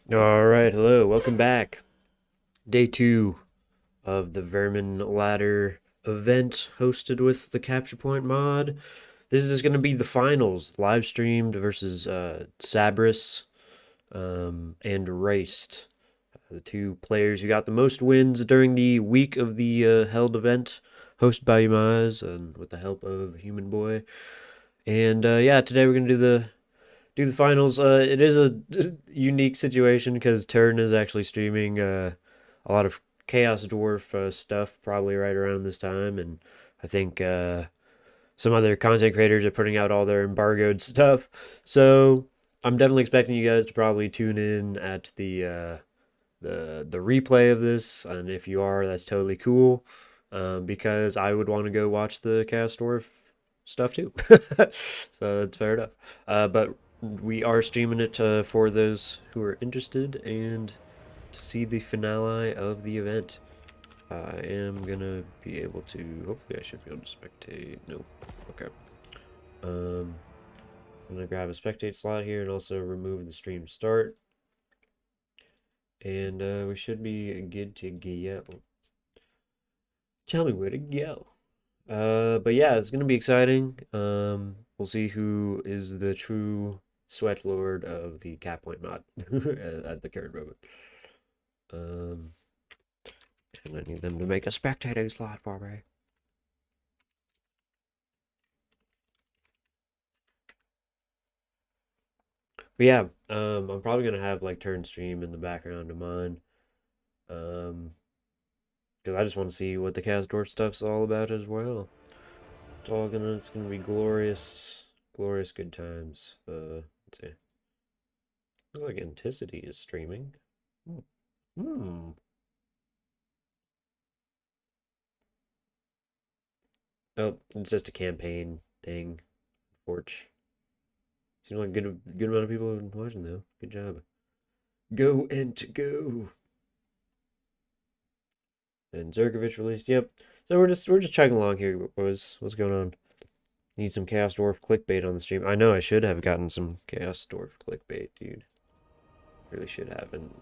All right, hello, welcome back. Day two of the Vermin ladder event hosted with the Capture Point mod. This is going to be the finals, live streamed versus Sabris and Raced. The two players who got the most wins during the week of the held event, hosted by Umaz and with the help of Human Boy. And yeah, today we're going to do the finals. It is a unique situation because Turn is actually streaming a lot of Chaos Dwarf stuff probably right around this time, and I think some other content creators are putting out all their embargoed stuff. So I'm definitely expecting you guys to probably tune in at the replay of this, and if you are, that's totally cool. Because I would want to go watch the Chaos Dwarf stuff too. So that's fair enough. But we are streaming it for those who are interested and to see the finale of the event. I am gonna be able to. Hopefully, I should be able to spectate. No. Okay. Um, I'm gonna grab a spectate slot here and also remove the stream start. And we should be good to go. Tell me where to go. But yeah, it's gonna be exciting. We'll see who is the true sweat lord of the Cat Point mod at the current moment. Um, and I need them to make a spectating slot for me. But yeah, I'm probably gonna have like turn stream in the background of mine. Um, because I just want to see what the Castor stuff's all about as well. It's gonna be glorious, glorious good times. Let's see. Looks like Anticity is streaming. Hmm. Hmm. Oh, it's just a campaign thing. Forge. Seems like good amount of people have been watching though. Good job. Go and to go. And Zergovich released. Yep. So we're just chugging along here, boys. What's going on? Need some Chaos Dwarf clickbait on the stream. I know I should have gotten some Chaos Dwarf clickbait, dude. Really should have. And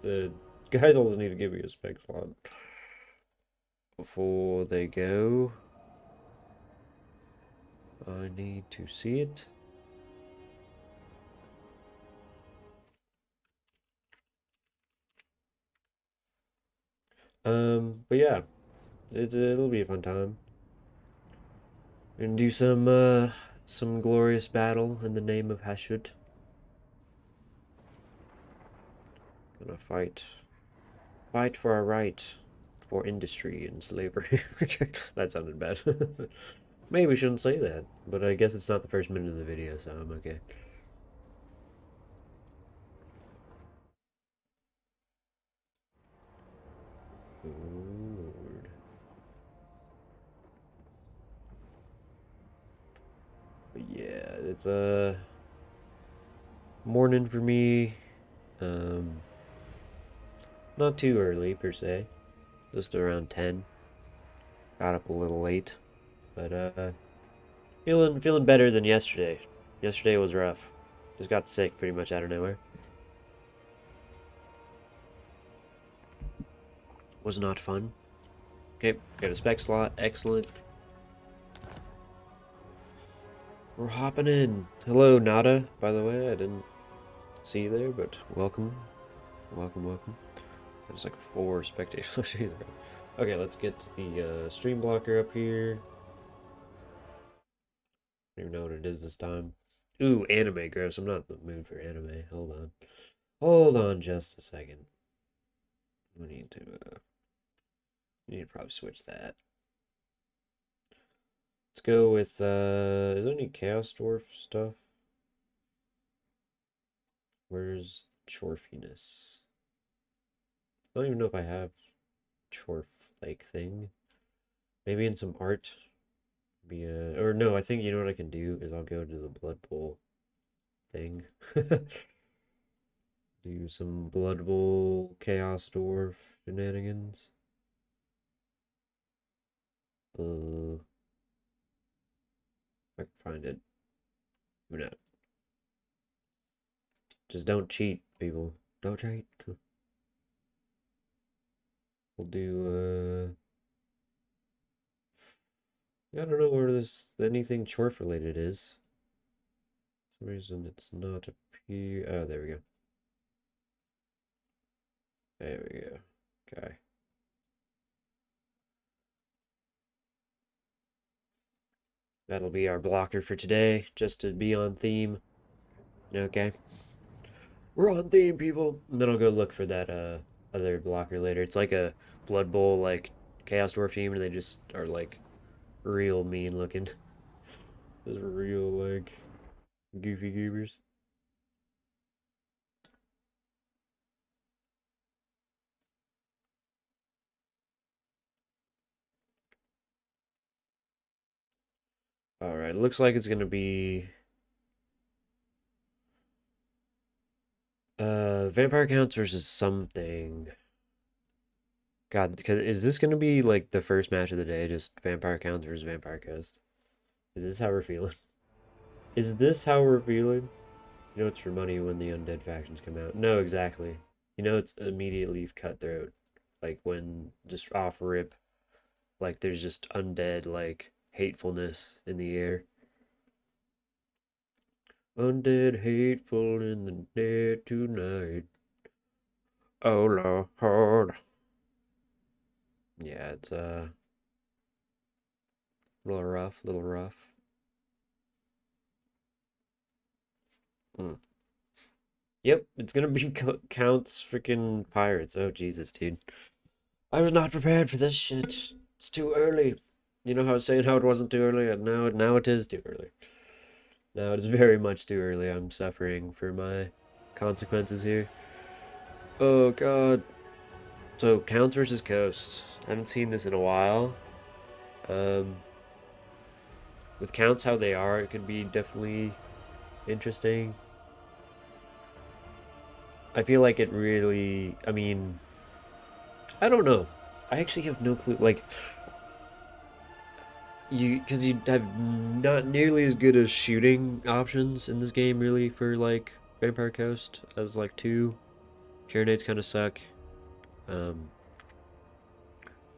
the guys also need to give me a spec slot before they go. I need to see it. But yeah, it'll be a fun time. We're gonna do some glorious battle in the name of Hashut. Gonna fight for our right, for industry and slavery. That sounded bad. Maybe we shouldn't say that, but I guess it's not the first minute of the video, so I'm okay. Oh, Lord. But yeah, it's a morning for me. Um, Not too early per se, just around 10. Got up a little late, but feeling better than yesterday. Yesterday was rough. Just got sick pretty much out of nowhere. Was not fun. Okay, got a spec slot. Excellent. We're hopping in. Hello, Nada, by the way. I didn't see you there, but welcome. Welcome, welcome. There's like 4 spectators. Okay, let's get the stream blocker up here. I don't even know what it is this time. Ooh, anime, gross. I'm not in the mood for anime. Hold on. Hold on just a second. We need to probably switch that. Let's go with, is there any Chaos Dwarf stuff? Where's Chorfiness? I don't even know if I have Chorf-like thing. Maybe in some art. Or no, I think you know what I can do is I'll go to the Blood Bowl thing. Do some Blood Bowl Chaos Dwarf shenanigans. If I can find it. Maybe not. Just don't cheat, people. Dodge height. We'll do, I don't know where this anything chorf related is. For some reason it's not appear. Oh, there we go. There we go. Okay. That'll be our blocker for today, just to be on theme. Okay. We're on theme, people. And then I'll go look for that other blocker later. It's like a Blood Bowl like Chaos Dwarf team, and they just are like real mean looking. Those real like goofy goobers. Alright, looks like it's gonna be vampire counts versus something. God, because is this gonna be like the first match of the day? Just vampire counts versus vampire coast? Is this how we're feeling? Is this how we're feeling? You know it's for money when the undead factions come out. No, exactly. You know it's immediately cutthroat. Like when just off rip, like there's just undead like hatefulness in the air. Undead hateful in the dead tonight. Oh Lord. Yeah, it's a little rough, little rough. Mm. Yep, it's gonna be Count's freaking pirates. Oh Jesus, dude. I was not prepared for this shit. It's too early. You know how I was saying how it wasn't too early, and now it is too early. Now it is very much too early. I'm suffering for my consequences here. Oh God. So Counts versus Coast. I haven't seen this in a while. Um, with Counts how they are, it could be definitely interesting. I feel like it really. I mean, I don't know. I actually have no clue. Like, because you have not nearly as good as shooting options in this game, really, for like Vampire Coast as like two. Carronades kind of suck. Um,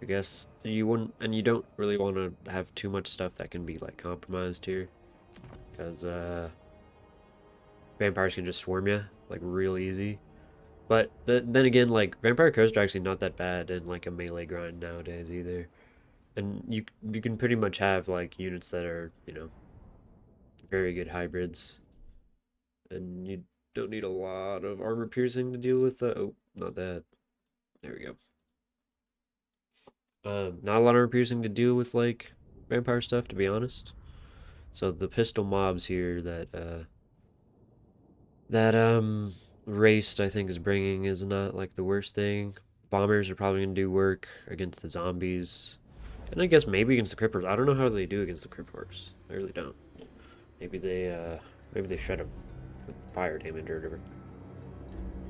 I guess you wouldn't, and you don't really want to have too much stuff that can be like compromised here, because vampires can just swarm you like real easy. But then again, like Vampire Coast are actually not that bad in like a melee grind nowadays either. And you can pretty much have like units that are, very good hybrids. And you don't need a lot of armor piercing to deal with the oh, not that. There we go. Not a lot of armor piercing to deal with like vampire stuff, to be honest. So the pistol mobs here that Raced I think is bringing is not like the worst thing. Bombers are probably gonna do work against the zombies. And I guess maybe against the Crippers. I don't know how they do against the Crippers. I really don't. Maybe they shred them with fire damage or whatever.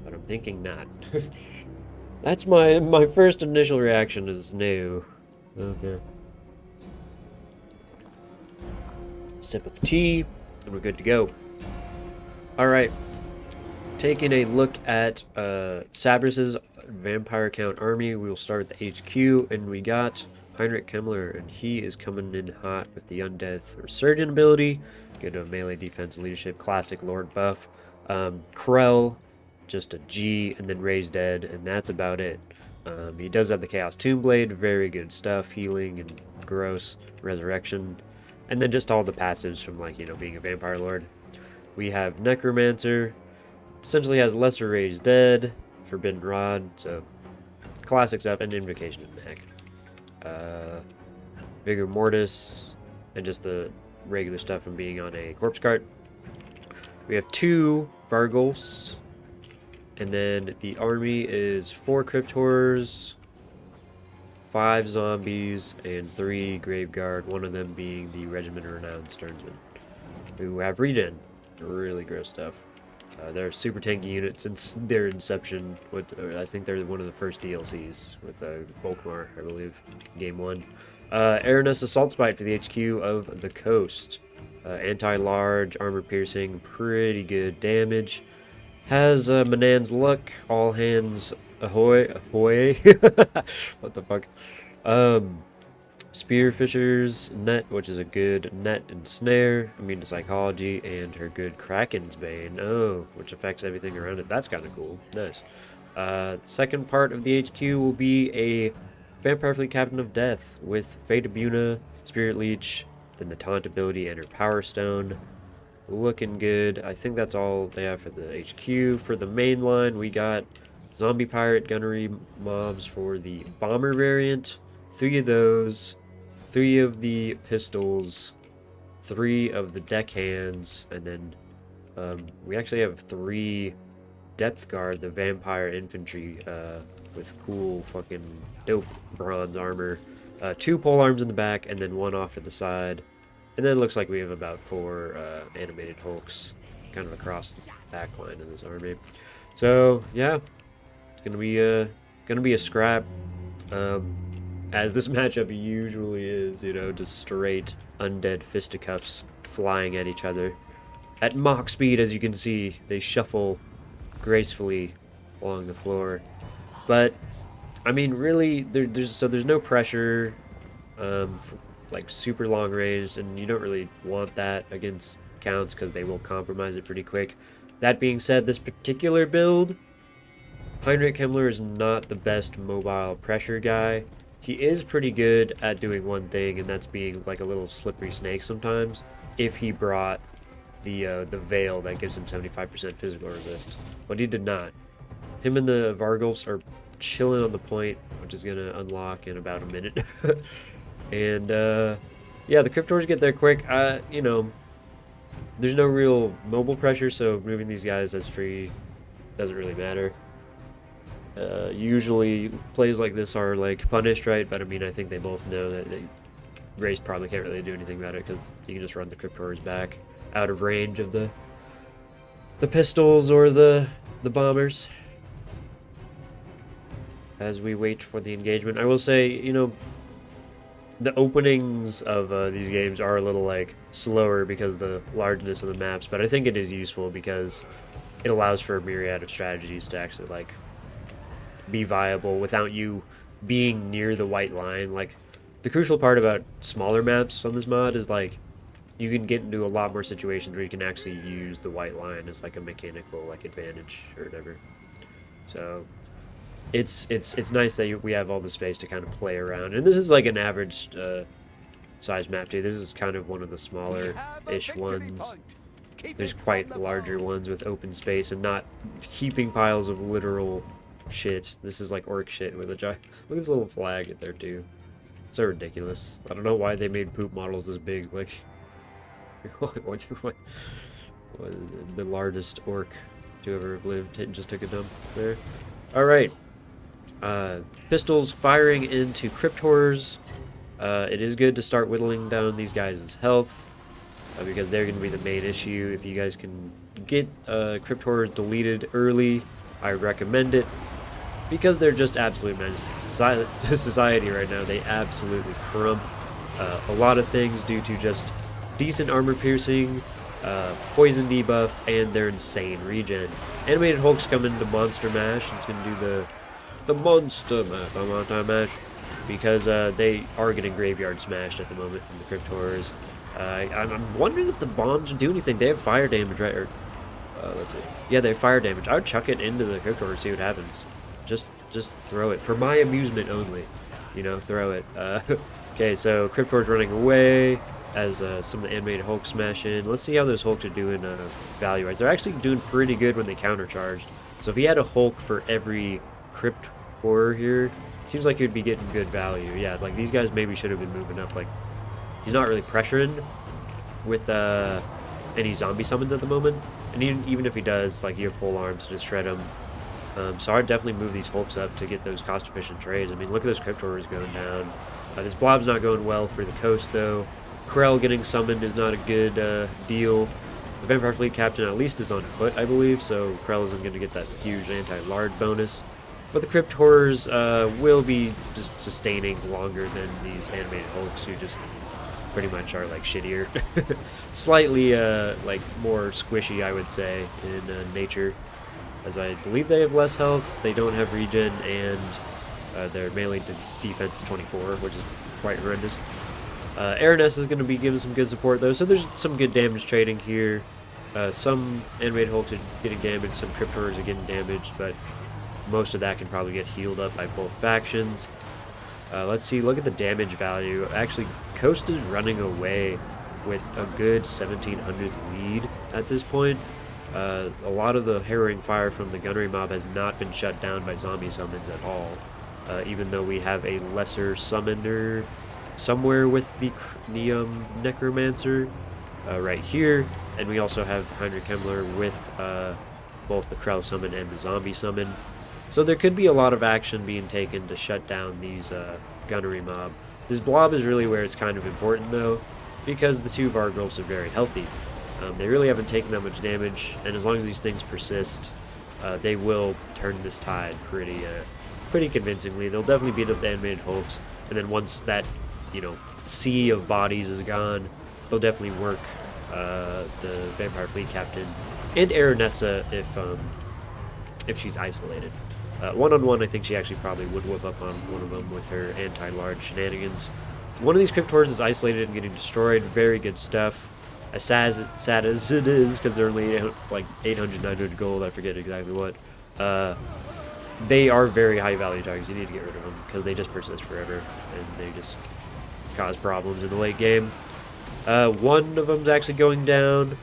But I'm thinking not. That's my first initial reaction is no. Okay. Sip of tea, and we're good to go. Alright. Taking a look at Sabrus's Vampire Count army, we will start at the HQ, and we got Heinrich Kemmler, and he is coming in hot with the Undeath Resurgent ability. Good to melee defense and leadership, classic Lord buff. Krell, just a G, and then Raised Dead, and that's about it. He does have the Chaos Tomb Blade, very good stuff, healing and gross, resurrection, and then just all the passives from like, being a Vampire Lord. We have Necromancer, essentially has Lesser Raised Dead, Forbidden Rod, so classic stuff, and Invocation of the Heck. Vigor Mortis, and just the regular stuff from being on a corpse cart. We have 2 Vargulfs, and then the army is 4 Crypt Horrors, 5 Zombies, and 3 Graveguard, one of them being the Regiment of Renowned Sternsmen, who have regen. Really gross stuff. They're super tanky units since their inception. I think they're one of the first DLCs with Volkmar, I believe, Game 1. Aranus Assault Spite for the HQ of the Coast. Anti-large, armor piercing, pretty good damage. Has Manan's luck, all hands ahoy, ahoy. What the fuck? Spearfisher's net, which is a good net and snare, immune to psychology, and her good Kraken's Bane. Oh, which affects everything around it. That's kind of cool. Nice. Second part of the HQ will be a Vampire Fleet Captain of Death with Fate Abuna, Spirit Leech, then the Taunt ability and her Power Stone. Looking good. I think that's all they have for the HQ. For the main line, we got Zombie Pirate Gunnery mobs for the Bomber variant. 3 of those. 3 of the pistols. 3 of the deckhands. And then we actually have 3 Depth Guard, the Vampire Infantry with cool fucking dope bronze armor. 2 pole arms in the back and then 1 off to the side. And then it looks like we have about 4 animated Hulks kind of across the back line of this army. So yeah, it's gonna be a scrap, as this matchup usually is. You know, just straight undead fisticuffs flying at each other at Mach speed. As you can see, they shuffle gracefully along the floor. But I mean, really, there's no pressure. Like super long range, and you don't really want that against counts because they will compromise it pretty quick. That being said, this particular build, Heinrich Himmler is not the best mobile pressure guy. He is pretty good at doing one thing, and that's being like a little slippery snake sometimes, if he brought the veil that gives him 75% physical resist. But he did not. Him and the Vargulfs are chilling on the point, which is gonna unlock in about a minute. And yeah, the Cryptors get there quick. You know, there's no real mobile pressure, so moving these guys as free doesn't really matter. Usually plays like this are like punished, right? But I mean, I think they both know that Race probably can't really do anything about it because you can just run the Cryptors back out of range of the pistols or the bombers. As we wait for the engagement, I will say, you know, the openings of these games are a little like slower because of the largeness of the maps, but I think it is useful because it allows for a myriad of strategies to actually like be viable without you being near the white line. Like, the crucial part about smaller maps on this mod is like you can get into a lot more situations where you can actually use the white line as like a mechanical like advantage or whatever. So it's nice that we have all the space to kind of play around, and this is like an average size map too. This is kind of one of the smaller-ish ones. There's quite larger ones with open space and not heaping piles of literal shit. This is like orc shit with a giant. Look at this little flag in there too. So ridiculous. I don't know why they made poop models this big. Like, what the largest orc to ever have lived and just took a dump there. All right. Pistols firing into Cryptors. It is good to start whittling down these guys' health because they're going to be the main issue. If you guys can get Cryptors deleted early, I recommend it because they're just absolute menace to society right now. They absolutely crump a lot of things due to just decent armor piercing, poison debuff, and their insane regen. Animated Hulk's coming to Monster Mash. It's going to do the Monster Mash because they are getting graveyard smashed at the moment from the Cryptors. I'm wondering if the bombs do anything. They have fire damage, right? Or, let's see. Yeah, they have fire damage. I would chuck it into the Cryptor and see what happens. Just throw it for my amusement only. You know, throw it. Okay, so Cryptor's running away as some of the animated Hulks smash in. Let's see how those Hulks are doing value-wise. They're actually doing pretty good when they countercharged. So if he had a Hulk for every Crypt Horror here, it seems like he'd be getting good value. Yeah, like these guys maybe should have been moving up. Like, he's not really pressuring with any zombie summons at the moment. And even if he does, like, you have pole arms to just shred him. So I'd definitely move these Hulks up to get those cost-efficient trades. I mean, look at those Cryptors going down. This Blob's not going well for the coast, though. Krell getting summoned is not a good deal. The Vampire Fleet Captain at least is on foot, I believe, so Krell isn't going to get that huge anti-large bonus. But the Crypt Horrors will be just sustaining longer than these animated Hulks, who just pretty much are like shittier. Slightly like more squishy, I would say, in nature. as I believe they have less health, they don't have regen, and their melee defense is 24, which is quite horrendous. Araness is going to be giving some good support, though, so there's some good damage trading here. Some animated hulks are getting damaged, some cryptors are getting damaged, but most of that can probably get healed up by both factions. Let's see, look at the damage value. Actually, Coast is running away with a good 1700 lead at this point. A lot of the harrowing fire from the gunnery mob has not been shut down by zombie summons at all, even though we have a lesser summoner somewhere with the necromancer right here, and we also have Heinrich Himmler with both the Krell summon and the zombie summon. So there could be a lot of action being taken to shut down these gunnery mob. This blob is really where it's kind of important, though, because the two Vargulfs are very healthy. They really haven't taken that much damage, and as long as these things persist, they will turn this tide pretty convincingly. They'll definitely beat up the animated hulks, and then once that, sea of bodies is gone, they'll definitely work the Vampire Fleet Captain and Aranessa if she's isolated. One-on-one, I think she actually probably would whip up on one of them with her anti-large shenanigans. One of these Cryptors is isolated and getting destroyed. Very good stuff. As sad as it is, because they're only like 800, 900 gold, I forget exactly what. They are very high-value targets. You need to get rid of them, because they just persist forever, and they just cause problems in the late game. One of them's actually going down.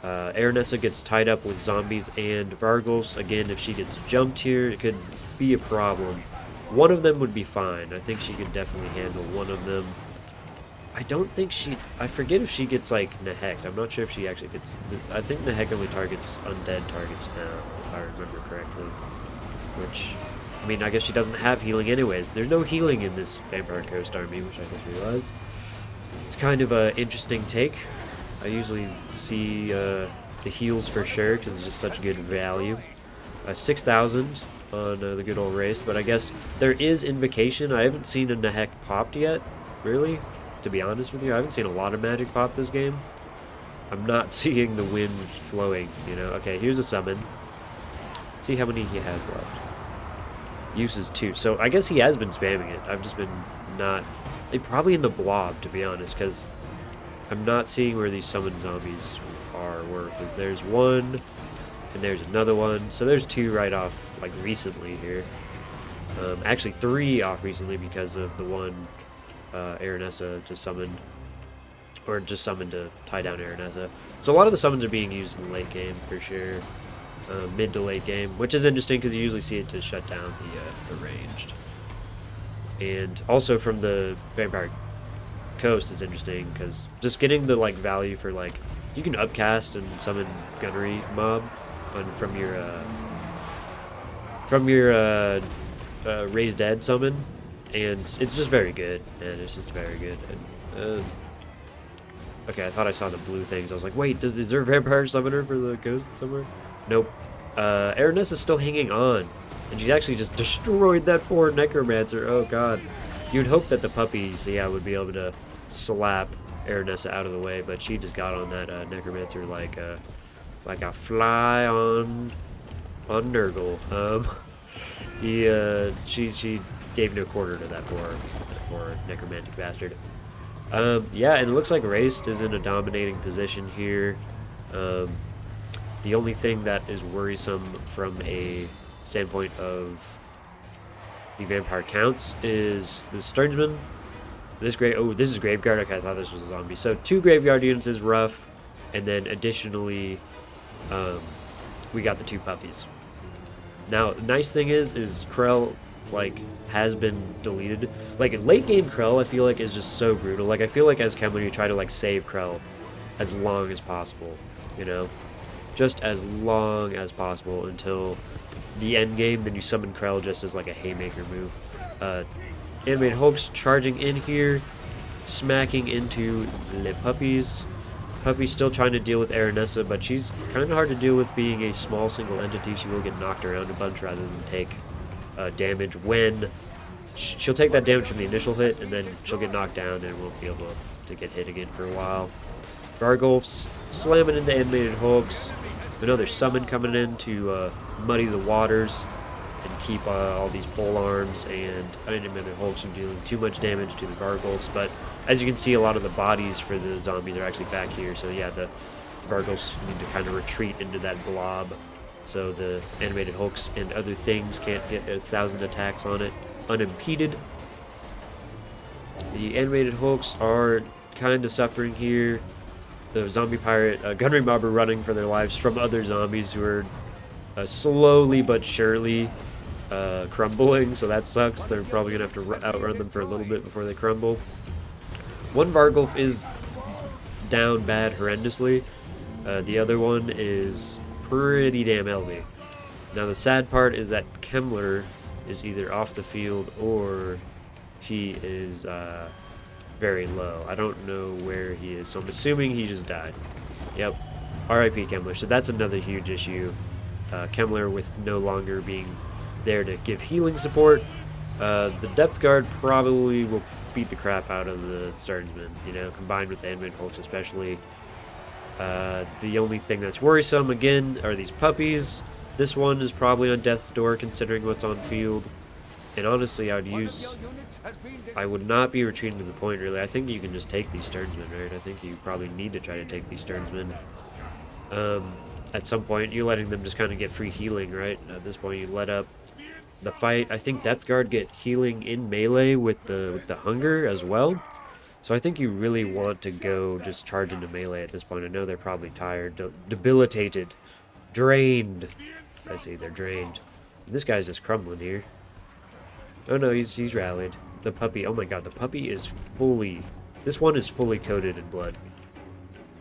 Aranessa gets tied up with zombies and Vargulfs. Again, if she gets jumped here, it could be a problem. One of them would be fine. I think she could definitely handle one of them. I don't think I forget if she gets, like, Nehekt. I'm not sure if she actually gets... I think Nehekt only targets undead targets now, if I remember correctly. Which, I mean, I guess she doesn't have healing anyways. There's no healing in this Vampire Coast army, which I just realized. It's kind of an interesting take. I usually see the heals for sure, because it's just such good value. 6,000 on the good old race, but I guess there is Invocation. I haven't seen a Nehekt popped yet, really, to be honest with you. I haven't seen a lot of magic pop this game. I'm not seeing the wind flowing, Okay, here's a summon. Let's see how many he has left. Uses 2, so I guess he has been spamming it. I've just been not... Probably in the blob, to be honest, because I'm not seeing where these summoned zombies were. Because there's one, and there's another one. So there's 2 right off, like, recently here. Actually, 3 off recently because of the one Aranessa just summoned. Or just summoned to tie down Aranessa. So a lot of the summons are being used in the late game, for sure. Mid to late game, which is interesting because you usually see it to shut down the ranged. And also from the Vampire Coast is interesting because just getting the value for you can upcast and summon gunnery mob from your raised dead summon, and it's just very good, and it's just very good. And, okay, I thought I saw the blue things. I was like, wait, is there a vampire summoner for the coast somewhere? Nope. Araness is still hanging on, and she's actually just destroyed that poor necromancer. Oh god. You'd hope that the puppies, would be able to slap Aranessa out of the way, but she just got on that necromancer like a fly on Nurgle. She gave no quarter to that poor necromantic bastard. Yeah, and it looks like Raced is in a dominating position here. The only thing that is worrisome from a standpoint of the vampire counts is the Sternsman. This is Graveyard. Okay, I thought this was a zombie. So 2 Graveyard units is rough, and then additionally, we got the 2 puppies. Now, the nice thing is Krell, has been deleted. Late game Krell, I feel like is just so brutal. I feel like as Kemler, you try to save Krell as long as possible, just as long as possible until the end game. Then you summon Krell just as a haymaker move. Animated Hulk's charging in here, smacking into the puppies. Puppy's still trying to deal with Aranessa, but she's kind of hard to deal with being a small single entity. She will get knocked around a bunch rather than take damage when... She'll take that damage from the initial hit, and then she'll get knocked down and won't be able to get hit again for a while. Vargulf's slamming into animated Hulks. Another summon coming in to muddy the waters and keep all these pole arms and animated hulks from dealing too much damage to the Vargulfs. But as you can see, a lot of the bodies for the zombies are actually back here. So yeah, the Vargulfs need to kind of retreat into that blob, so the animated hulks and other things can't get 1,000 attacks on it unimpeded. The animated hulks are kind of suffering here. The zombie pirate gunnery mob are running for their lives from other zombies who are slowly but surely crumbling, so that sucks. They're probably gonna have to outrun them for a little bit before they crumble. One Vargulf is down bad horrendously. The other one is pretty damn healthy. Now the sad part is that Kemmler is either off the field or he is very low. I don't know where he is, so I'm assuming he just died. Yep, R.I.P. Kemmler. So that's another huge issue. Kemmler with no longer being there to give healing support. The Depth Guard probably will beat the crap out of the Stearnsman, you know, combined with the animated hulks especially. The only thing that's worrisome, again, are these puppies. This one is probably on death's door considering what's on field. And honestly, I would not be retreating to the point, really. I think you can just take these Stearnsmen, right? I think you probably need to try to take these Stearnsmen. At some point, you're letting them just kind of get free healing, right? At this point, you let up the fight. I think Depth Guard get healing in melee with the Hunger as well. So I think you really want to go just charge into melee at this point. I know they're probably tired, debilitated, drained. I see, they're drained. And this guy's just crumbling here. Oh no, he's rallied. The puppy, oh my god, the puppy is fully... This one is fully coated in blood.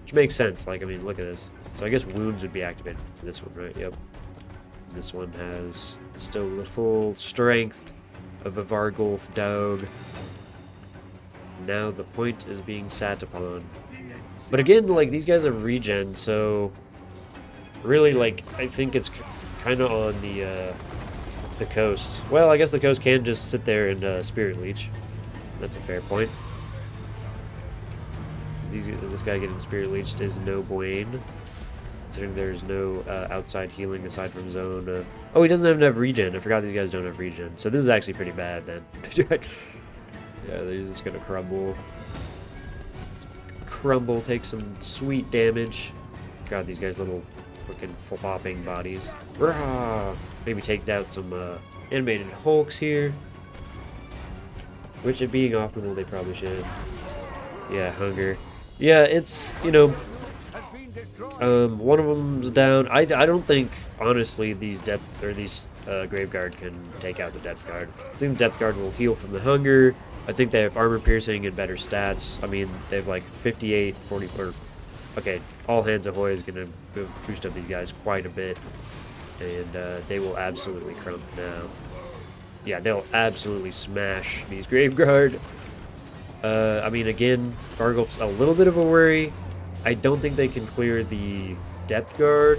Which makes sense, like, I mean, look at this. So I guess wounds would be activated for this one, right? Yep. This one has still the full strength of a Vargulf dog. Now the point is being sat upon. But again, like, these guys have regen, so... Really, like, I think it's kind of on the coast. Well, I guess the coast can just sit there and Spirit Leech. That's a fair point. This guy getting Spirit Leeched is no bueno. Considering there's no outside healing aside from zone. Oh, he doesn't even have regen. I forgot these guys don't have regen. So this is actually pretty bad then. Yeah, they're just gonna crumble. Crumble, take some sweet damage. God, these guys little freaking flopping bodies. Rah! Maybe take out some animated hulks here. Which, it being optimal, they probably should. Yeah, Hunger. Yeah, it's, you know, one of them's down. I don't think, honestly, these Grave Guard can take out the Depth Guard. I think the Depth Guard will heal from the Hunger. I think they have armor piercing and better stats. I mean, they have like 58, 44. Okay, all hands ahoy is going to boost up these guys quite a bit. And they will absolutely crump now. Yeah, they'll absolutely smash these Grave Guard. I mean, again, Vargulf's a little bit of a worry. I don't think they can clear the Depth Guard.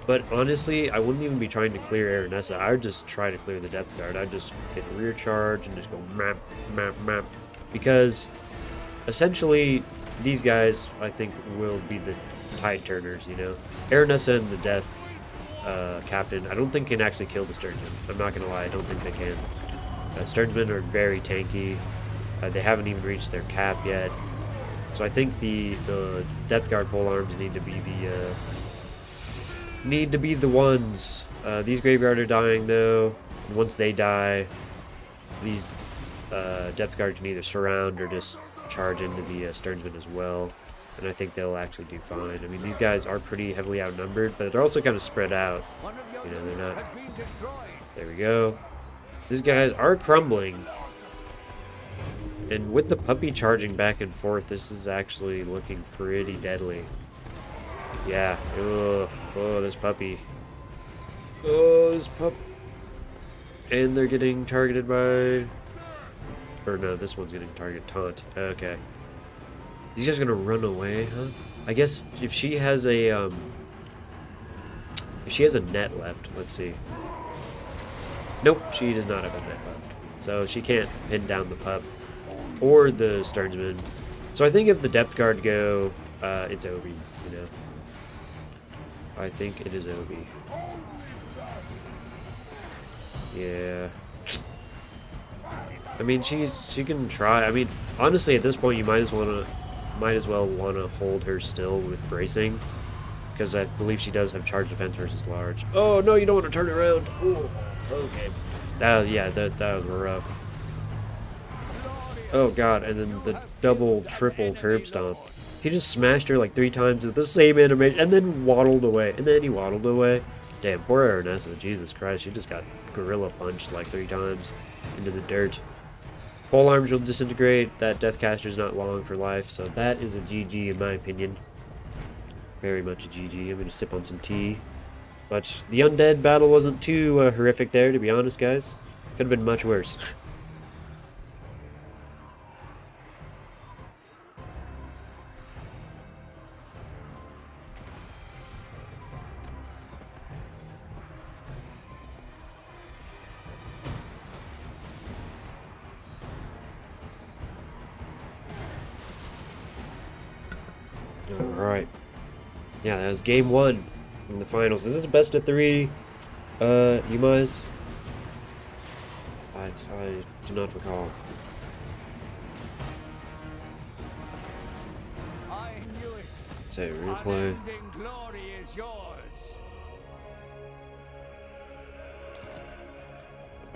But honestly, I wouldn't even be trying to clear Aranessa. I would just try to clear the Depth Guard. I'd just hit rear charge and just go map, map, map. Because essentially, these guys, I think, will be the tide turners, you know? Aranessa and the Death Captain, I don't think can actually kill the Stearnsman. I'm not going to lie, I don't think they can. Stearnsmen are very tanky. They haven't even reached their cap yet. So I think the Depth Guard pole arms need to be the ones. These Graveyard are dying though. And once they die, these Depth Guard can either surround or just charge into the Stearnsman as well. And I think they'll actually do fine. I mean, these guys are pretty heavily outnumbered, but they're also kind of spread out. You know, they're not... There we go. These guys are crumbling. And with the puppy charging back and forth, this is actually looking pretty deadly. Yeah. Ugh. Oh, this puppy. Oh, this pup. And they're getting targeted by... Or no, this one's getting targeted. Taunt. Okay. These guys are gonna run away, huh? I guess if she has a, if she has a net left, let's see. Nope, she does not have a net left. So she can't pin down the pup. Or the Stearnsman. So I think if the Depth Guard go, it's over, you know. I think it is Obi. Yeah. I mean, she can try. I mean, honestly, at this point, you might as well wanna hold her still with bracing, because I believe she does have charge defense versus large. Oh no, you don't want to turn around. Ooh, okay. That was rough. Oh god, and then the double, triple curb stomp. He just smashed her like 3 times with the same animation, and then waddled away. And then he waddled away. Damn, poor Aranessa. Jesus Christ, she just got gorilla punched like 3 times into the dirt. Pole arms will disintegrate. That Deathcaster's not long for life, so that is a GG in my opinion. Very much a GG. I'm gonna sip on some tea. But the undead battle wasn't too horrific there, to be honest, guys. Could have been much worse. Alright. Yeah, that was game 1 in the finals. Is this the best of 3, you guys? I do not recall. I knew it. Let's say replay. Unending glory is yours.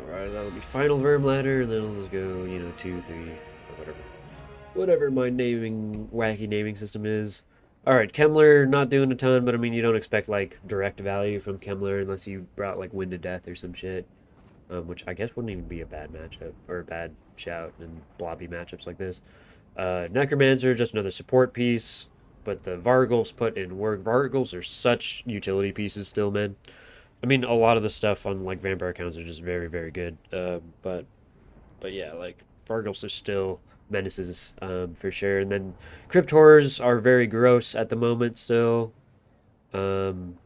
Alright, that'll be final Verm ladder, and then I'll just go, 2, 3, or whatever. Whatever my wacky naming system is. Alright, Kemmler, not doing a ton, but I mean, you don't expect, like, direct value from Kemmler unless you brought, like, Wind to Death or some shit. Which I guess wouldn't even be a bad matchup, or a bad shout in blobby matchups like this. Necromancer, just another support piece, but the Vargulfs put in work. Vargulfs are such utility pieces still, man. I mean, a lot of the stuff on, like, Vampire accounts are just very, very good, but yeah, like, Vargulfs are still menaces, for sure. And then Crypt Horrors are very gross at the moment still, um,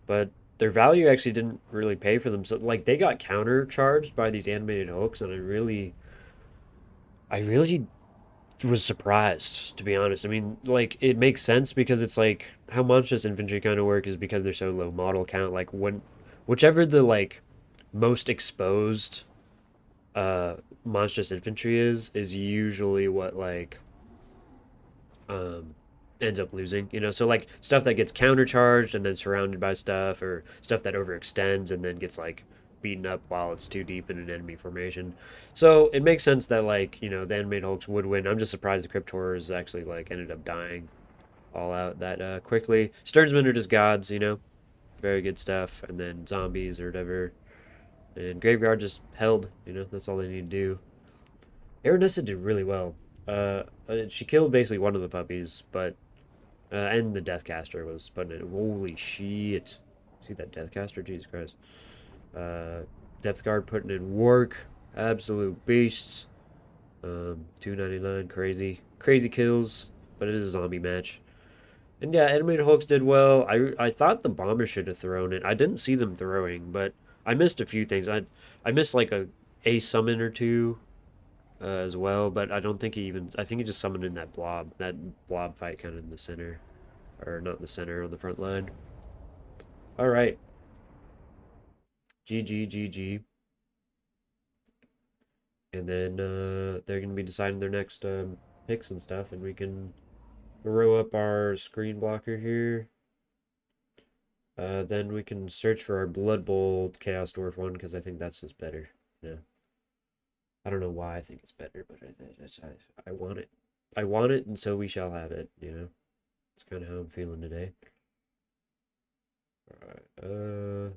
but their value actually didn't really pay for them. So, like, they got countercharged by these animated hooks, and I really was surprised, to be honest. I mean, like, it makes sense because it's like how monstrous infantry kind of work is because they're so low model count. Like, whichever the like most exposed uh monstrous infantry is usually what like um ends up losing, so like stuff that gets countercharged and then surrounded by stuff, or stuff that overextends and then gets like beaten up while it's too deep in an enemy formation. So it makes sense that like the animated hulks would win. I'm just surprised the crypt horrors actually like ended up dying all out that quickly. Sternsmen are just gods, very good stuff, and then zombies or whatever, and Graveguard just held, that's all they need to do. Aranessa did really well. She killed basically one of the puppies, but and the Deathcaster was putting it. Holy shit! See that Deathcaster? Jesus Christ! Depth Guard putting in work. Absolute beasts. 299, crazy kills, but it is a zombie match. And yeah, animated hulks did well. I thought the bomber should have thrown it. I didn't see them throwing, but I missed a few things. I missed like a summon or two as well, but I don't think I think he just summoned in that blob fight kind of in the center, or not in the center, on the front line. All right, GG, GG, and then they're gonna be deciding their next picks and stuff, and we can throw up our screen blocker here. Then we can search for our Blood Bowl Chaos Dwarf one, because I think that's just better. Yeah. I don't know why I think it's better, but I want it. I want it, and so we shall have it, It's kind of how I'm feeling today. Alright,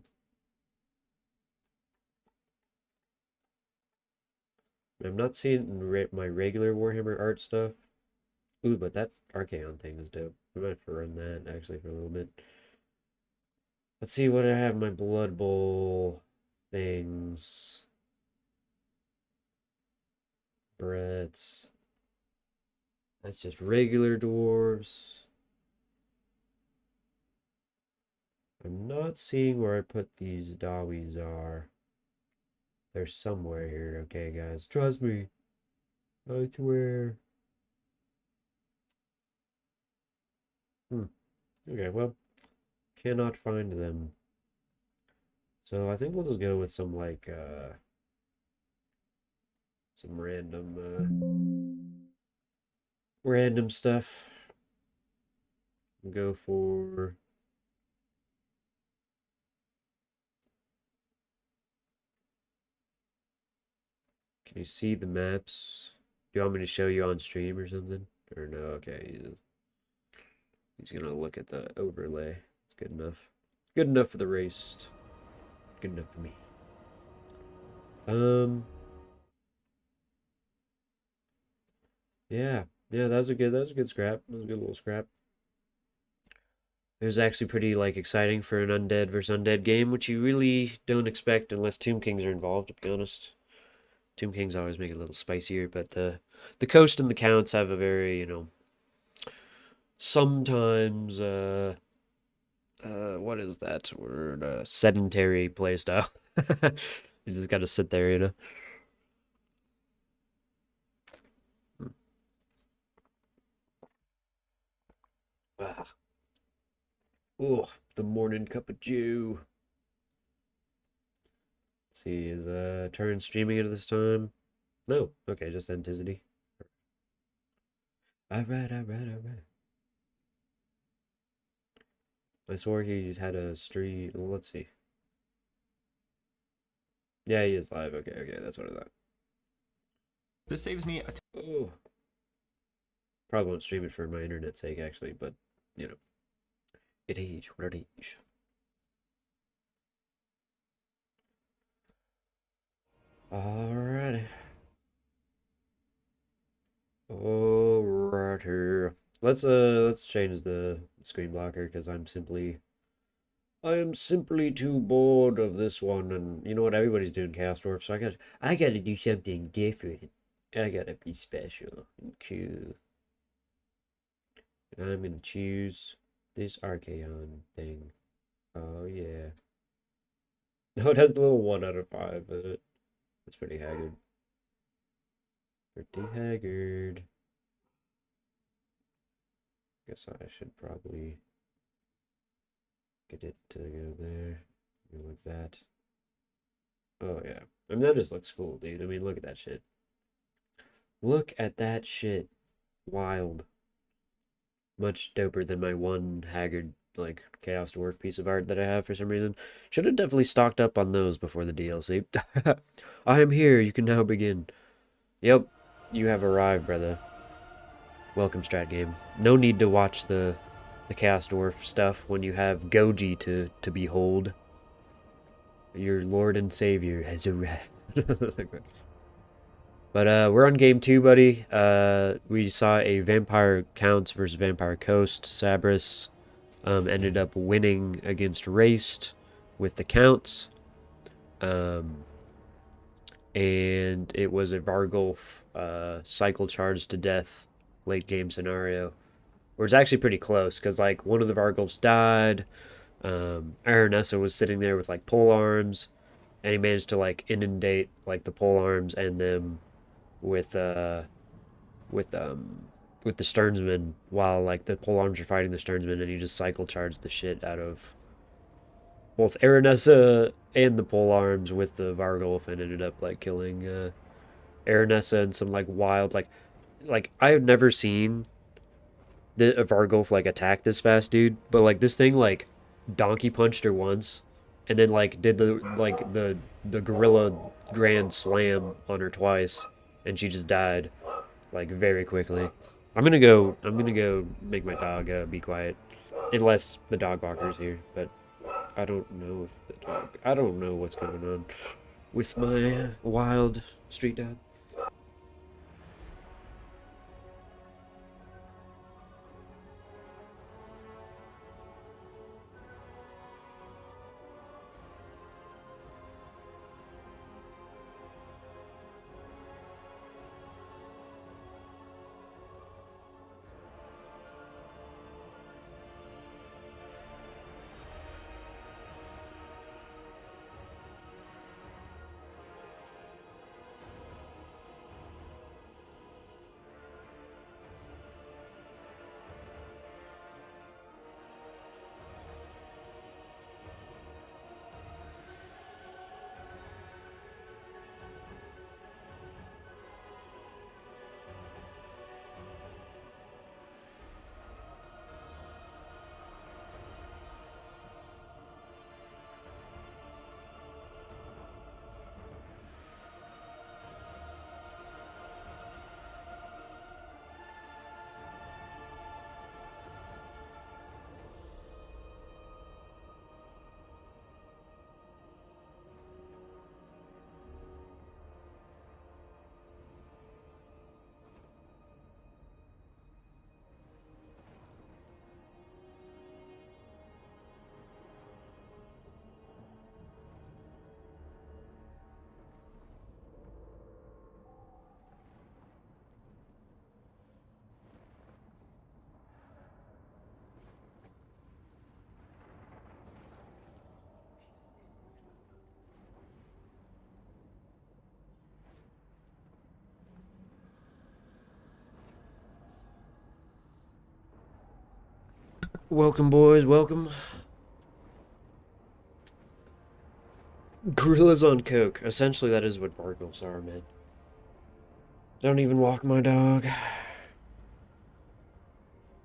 I'm not seeing my regular Warhammer art stuff. Ooh, but that Archaon thing is dope. We might have to run that, actually, for a little bit. Let's see what I have in my Blood Bowl things. Brett's. That's just regular dwarves. I'm not seeing where I put these Dawies are. They're somewhere here, okay, guys? Trust me. I swear. Okay, well, Cannot find them. So I think we'll just go with some like some random stuff. Go for can you see the maps? Do you want me to show you on stream or something? Or no, okay. He's gonna look at the overlay. It's good enough. Good enough for the race. Good enough for me. Yeah. Yeah, that was a good scrap. That was a good little scrap. It was actually pretty like exciting for an undead versus undead game, which you really don't expect unless Tomb Kings are involved, to be honest. Tomb Kings always make it a little spicier, but the Coast and the Counts have a very, sometimes what is that word? Sedentary playstyle. You just gotta sit there, Ah. Oh, the morning cup of Jew. Let's see, is Turn streaming it this time? No. Okay, just Anticity. Alright. I swore he had a stream. Well, let's see. Yeah, he is live. Okay, that's what I thought. This saves me Oh. Probably won't stream it for my internet's sake, actually, but, it is what it is. Alrighty. Alrighty. Let's change the screen blocker because I am simply too bored of this one, and you know what? Everybody's doing Chaos Dwarf, so I gotta do something different. I gotta be special and cool. And I'm gonna choose this Archaeon thing. Oh yeah. No, it has the little 1 out of 5 in it. That's pretty haggard. Pretty haggard. Guess I should probably get it to go there. Like that. Oh yeah. I mean that just looks cool, dude. I mean look at that shit. Look at that shit. Wild. Much doper than my one haggard like Chaos Dwarf piece of art that I have for some reason. Should have definitely stocked up on those before the DLC. I am here. You can now begin. Yep, you have arrived, brother. Welcome, strat game. No need to watch the Chaos Dwarf stuff when you have Goji to behold. Your Lord and Savior has arrived. But we're on game 2, buddy. We saw a Vampire Counts versus Vampire Coast. Sabris ended up winning against Raced with the Counts. And it was a Vargulf cycle charge to death late game scenario. Where it's actually pretty close, because like one of the Vargulfs died. Aranessa was sitting there with like pole arms, and he managed to like inundate like the pole arms and them with with um with the Sternsman while like the pole arms are fighting the Sternsman, and he just cycle charged the shit out of both Aranessa and the pole arms with the Vargulf, and ended up like killing Aranessa and some like wild like I have never seen a Vargulf like attack this fast, dude. But like this thing like donkey punched her once, and then like did the gorilla grand slam on her twice, and she just died like very quickly. I'm gonna go make my dog be quiet, unless the dog walker's here. But I don't know if the dog. I don't know what's going on with my wild street dog. Welcome, boys. Welcome. Gorillas on coke. Essentially, that is what Bartles are, man. Don't even walk my dog.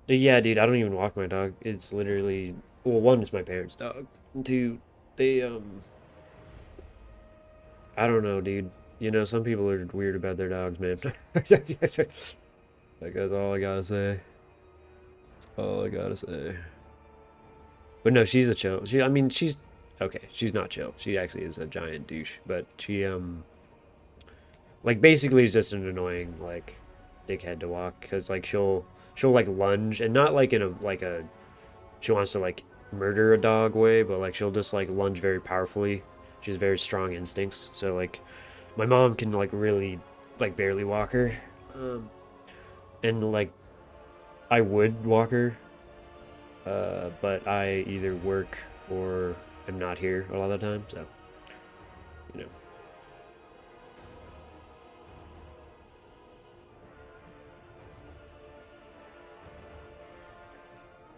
Yeah, dude, I don't even walk my dog. It's literally, well, one is my parents' dog. Two, they I don't know, dude. You know, some people are weird about their dogs, man. Like, that's all I gotta say. That's all I gotta say. But no, she's a chill. I mean, she's okay. She's not chill. She actually is a giant douche. But she, like, basically is just an annoying, like, dickhead to walk. Because, like, she'll, like, lunge. And not, like, in a, like, a, she wants to, like, murder a dog way. But, like, she'll just, like, lunge very powerfully. She has very strong instincts. So, like, my mom can, like, really, like, barely walk her. And, like, I would walk her. But I either work or am not here a lot of the time, so, you know.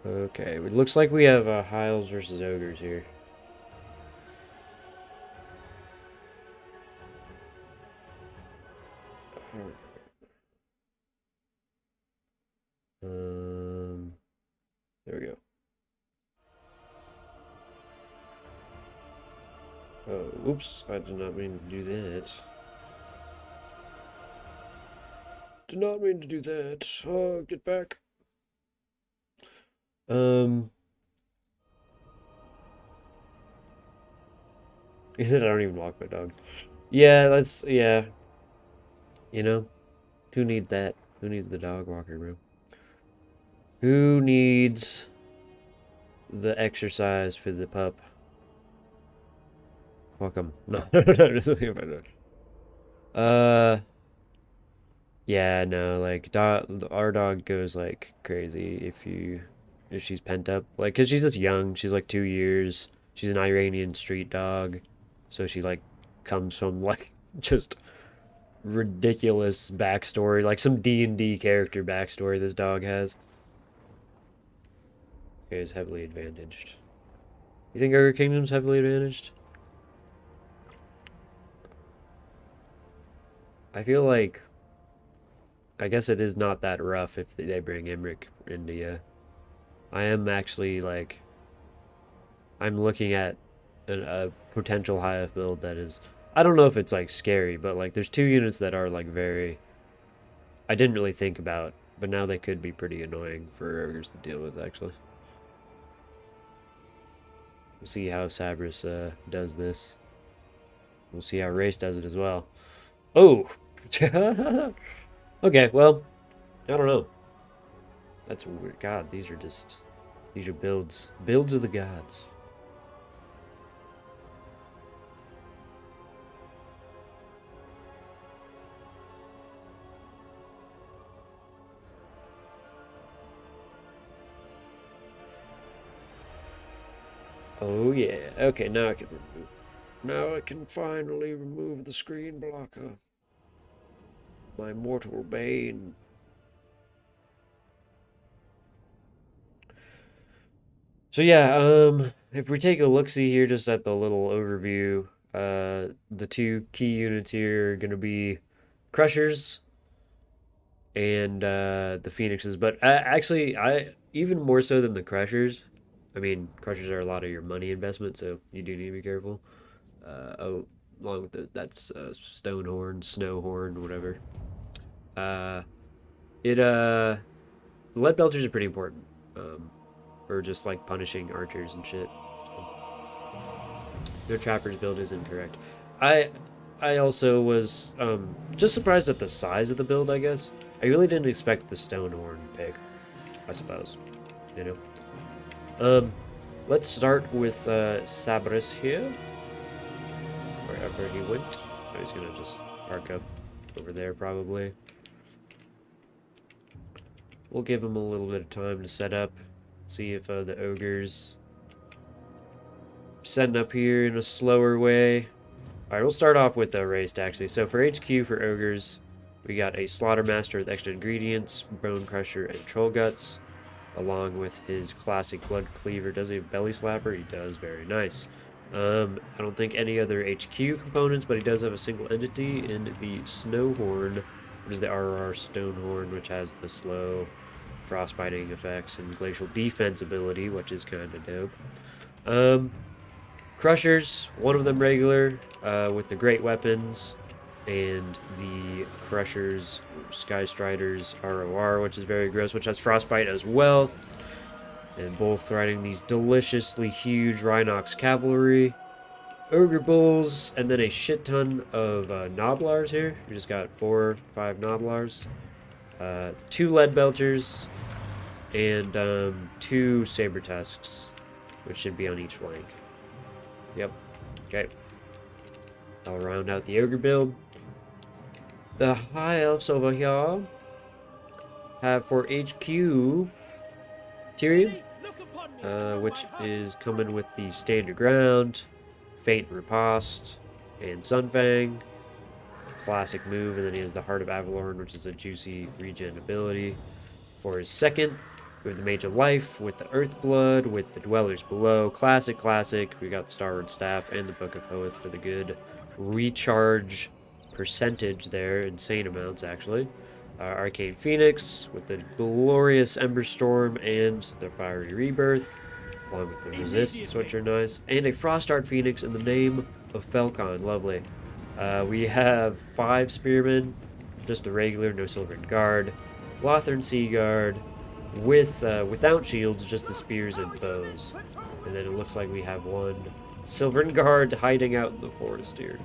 Okay, it looks like we have Hiles versus Ogres here. There we go. Oh, oops, I did not mean to do that. Did not mean to do that. Oh, get back. He said I don't even walk my dog. Yeah, yeah. You know, who needs that? Who needs the dog walker, bro? Who needs the exercise for the pup? Welcome. No, no. Yeah, no, like our dog goes like crazy if she's pent up, like, cause she's just young. She's like 2 years. She's an Iranian street dog, so she like comes from like just ridiculous backstory, like some D&D character backstory this dog has. Okay, is heavily advantaged. You think Ogre Kingdom's heavily advantaged? I feel like, I guess it is not that rough if they bring Imric into you. I am actually like, I'm looking at a potential high F build that is, I don't know if it's like scary, but like there's two units that are like very, I didn't really think about, but now they could be pretty annoying for ogres to deal with actually. We'll see how Sabris does this. We'll see how Race does it as well. Oh! Okay, well, I don't know. That's weird. God, these are builds. Builds of the gods. Oh yeah. Okay, now I can remove. Now I can finally remove the screen blocker. My mortal bane. So yeah, if we take a look-see here just at the little overview, the two key units here are gonna be Crushers and the Phoenixes, but actually, I even more so than the Crushers. I mean, Crushers are a lot of your money investment, so you do need to be careful. Oh, along with that's Stonehorn, Snowhorn, whatever. Uh, the lead belchers are pretty important. For just like punishing archers and shit. Their trapper's build is incorrect. I I also was just surprised at the size of the build, I guess. I really didn't expect the Stonehorn pick, I suppose. You know? Let's start with Sabris here. Wherever he went. Oh, he's gonna just park up over there probably. We'll give him a little bit of time to set up. See if the ogres setting up here in a slower way. Alright, we'll start off with the raced actually. So for HQ for ogres, we got a Slaughtermaster with extra ingredients, Bone Crusher, and Troll Guts. along with his classic blood cleaver. Does he have belly slapper? He does. Very nice. I don't think any other HQ components, but he does have a single entity in the Snow Horn, which is the RR Stone Horn, which has the slow frostbiting effects and glacial defense ability, which is kind of dope. Crushers, one of them regular, with the great weapons, and the Crushers Sky Striders ROR, which is very gross, which has frostbite as well. And both riding these deliciously huge Rhinox cavalry, Ogre Bulls, and then a shit ton of Noblars here. We just got 4 or 5 Noblars, 2 Lead Belchers, and 2 Saber Tusks, which should be on each flank. Yep. Okay. I'll round out the Ogre build. The High Elves over here have for HQ Tyrion, which is coming with the Stand Your Ground, Faint Riposte, and Sunfang. Classic move, and then he has the Heart of Avalorn, which is a juicy regen ability. For his second, we have the Mage of Life with the Earthblood, with the Dwellers Below. Classic, classic. We got the Starward Staff and the Book of Hoeth for the good recharge percentage there. Insane amounts, actually. Arcane Phoenix with the glorious Ember Storm and the Fiery Rebirth, along with the Resists, which are nice. And a Frostart Phoenix in the name of Felcon. Lovely. We have 5 Spearmen, just a regular, no Silvern Guard. Lothern Sea Guard, without shields, just the spears and bows. And then it looks like we have 1 Silvern Guard hiding out in the forest here.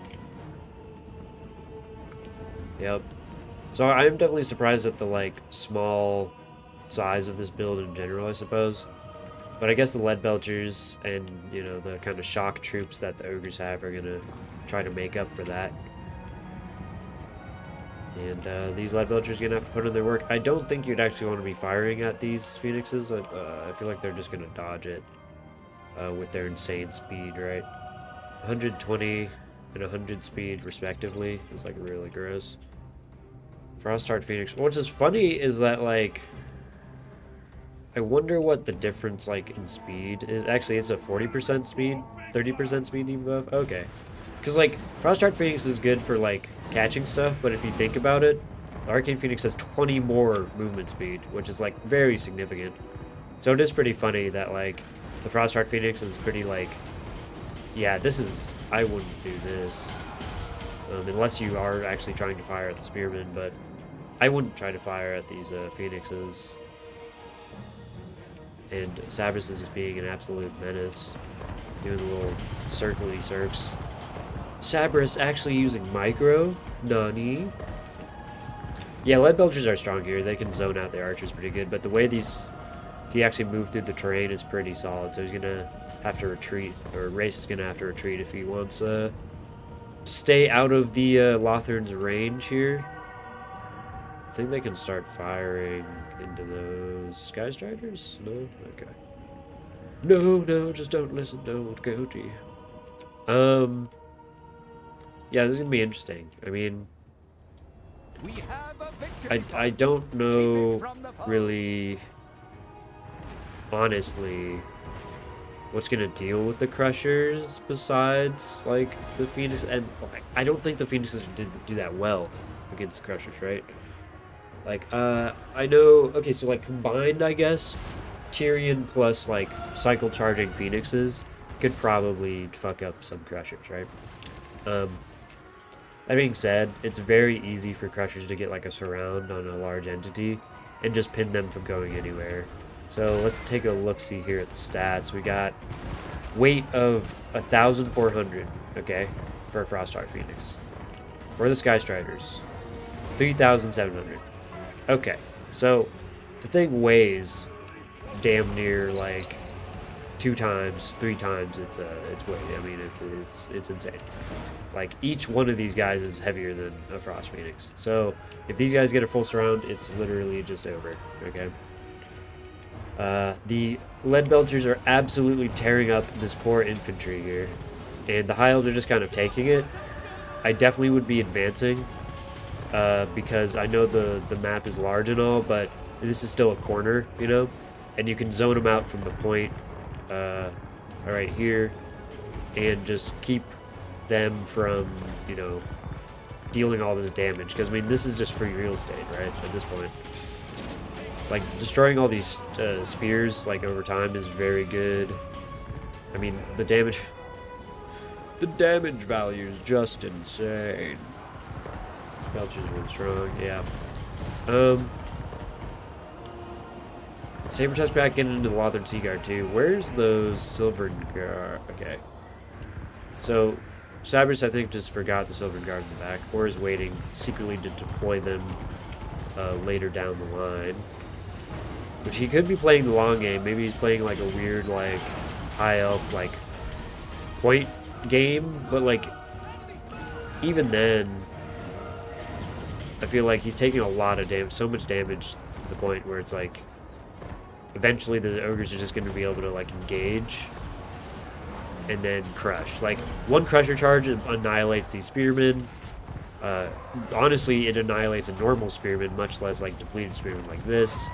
Yep. So I'm definitely surprised at the, like, small size of this build in general, I suppose. But I guess the Lead Belchers and, you know, the kind of shock troops that the Ogres have are going to try to make up for that. And these Lead Belchers are going to have to put in their work. I don't think you'd actually want to be firing at these Phoenixes. I feel like they're just going to dodge it with their insane speed, right? 120 and 100 speed, respectively, is, like, really gross. Frostart Phoenix. What's just funny is that, like, I wonder what the difference, like, in speed is. Actually, it's a 40% speed, 30% speed debuff. Okay. Because, like, Frostart Phoenix is good for, like, catching stuff, but if you think about it, the Arcane Phoenix has 20 more movement speed, which is, like, very significant. So it is pretty funny that, like, the Frostart Phoenix is pretty, like, yeah, this is, I wouldn't do this. Unless you are actually trying to fire at the Spearmen, but I wouldn't try to fire at these Phoenixes. And Sabrus is just being an absolute menace, doing a little circly circs. Sabrus actually using micro? Nani? Yeah, Lead Belchers are strong here. They can zone out their archers pretty good, but the way he actually moved through the terrain is pretty solid, so he's gonna have to retreat, or Race is gonna have to retreat if he wants to stay out of the Lothern's range here. I think they can start firing into those Sky Striders? No? Okay. No, just don't listen, don't go to you. Yeah, this is gonna be interesting. I mean, I don't know really, honestly, what's gonna deal with the Crushers besides, like, the Phoenix. And like, I don't think the Phoenixes did do that well against the Crushers, right? Like, I know, okay, so, like, combined, I guess, Tyrion plus, like, cycle charging Phoenixes could probably fuck up some Crushers, right? That being said, it's very easy for Crushers to get, like, a surround on a large entity and just pin them from going anywhere. So let's take a look-see here at the stats. We got weight of 1,400, okay, for a Frostart Phoenix. For the Sky Striders, 3,700. Okay, so the thing weighs damn near, like, 2 times, 3 times its weight. I mean, it's insane. Like, each one of these guys is heavier than a Frost Phoenix. So if these guys get a full surround, it's literally just over. Okay. The Lead Belchers are absolutely tearing up this poor infantry here, and the High Elves are just kind of taking it. I definitely would be advancing, because I know the map is large and all, but this is still a corner, you know? and you can zone them out from the point right here, and just keep them from, you know, dealing all this damage. Because I mean, this is just free real estate, right? At this point, like destroying all these spears like over time is very good. I mean, the damage value is just insane. Belcher's really strong, yeah. Saber Chest back getting into the Lothern Seaguard too. Where's those Silver Guard? Okay. So, Cybers, I think, just forgot the Silver Guard in the back, or is waiting secretly to deploy them later down the line. Which he could be playing the long game. Maybe he's playing like a weird, like, high elf, like, point game, but like, even then, I feel like he's taking a lot of damage, so much damage to the point where it's like, eventually the ogres are just going to be able to like engage and then crush. Like, one crusher charge annihilates these spearmen. Honestly, it annihilates a normal spearman, much less like depleted spearmen like this.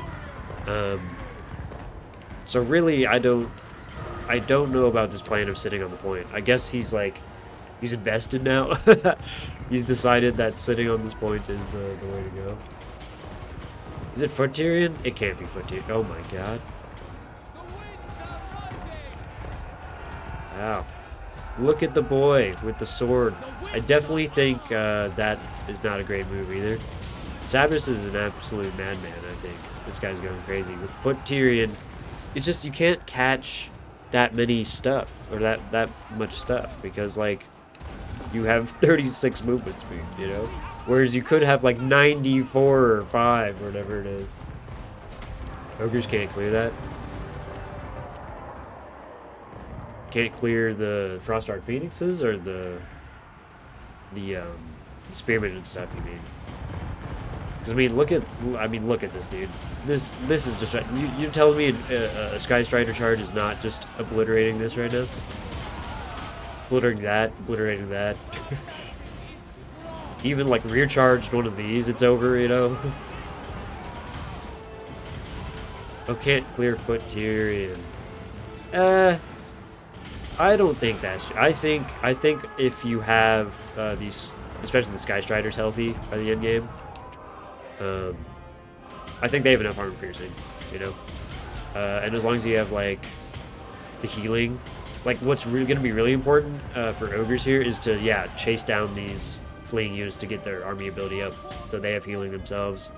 So really, I don't know about this plan of sitting on the point. I guess he's like, he's invested now. He's decided that sitting on this point is the way to go. Is it Foot Tyrion? It can't be Foot Tyrion. Oh my god. Wow. Look at the boy with the sword. I definitely think that is not a great move either. Sabras is an absolute madman, I think. This guy's going crazy. With Foot Tyrion, it's just, you can't catch that many stuff, or that much stuff, because like, you have 36 movement speed, you know? Whereas you could have like 94 or 5 or whatever it is. Ogres can't clear that. Can't clear the Frostdark Phoenixes or the Spearmen and stuff, you mean? Because I mean, look at this dude. This is just, you telling me a Sky Strider charge is not just obliterating this right now? Obliterating that. Even like rear charged one of these, it's over, you know. Oh, can't clear Foot Tyrion. I don't think that's. I think if you have these, especially the Sky Striders, healthy by the end game, I think they have enough armor piercing, you know. And as long as you have like the healing, like what's really going to be really important for ogres here is to chase down these fleeing units to get their army ability up, so they have healing themselves.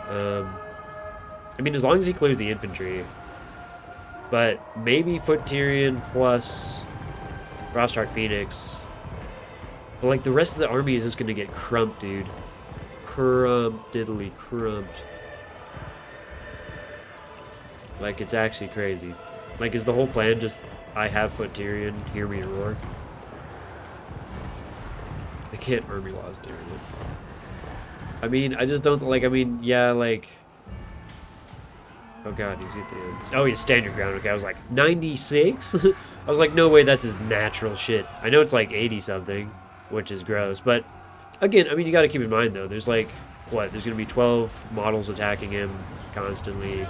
I mean, as long as he clears the infantry. But maybe Foot Tyrion plus Frostdark Phoenix. But like the rest of the army is just gonna get crumped, dude. Diddly crumped. Like, it's actually crazy. Like, is the whole plan just, I have Foot Tyrion, hear me roar? They can't army laws Tyrion. I mean, I just don't, like, I mean, yeah, like... Oh god, he's at the end. Oh, he's stand your ground. Okay, I was like, 96? I was like, no way, that's his natural shit. I know it's like 80-something, which is gross, but... Again, I mean, you gotta keep in mind, though, there's like, what, there's gonna be 12 models attacking him constantly,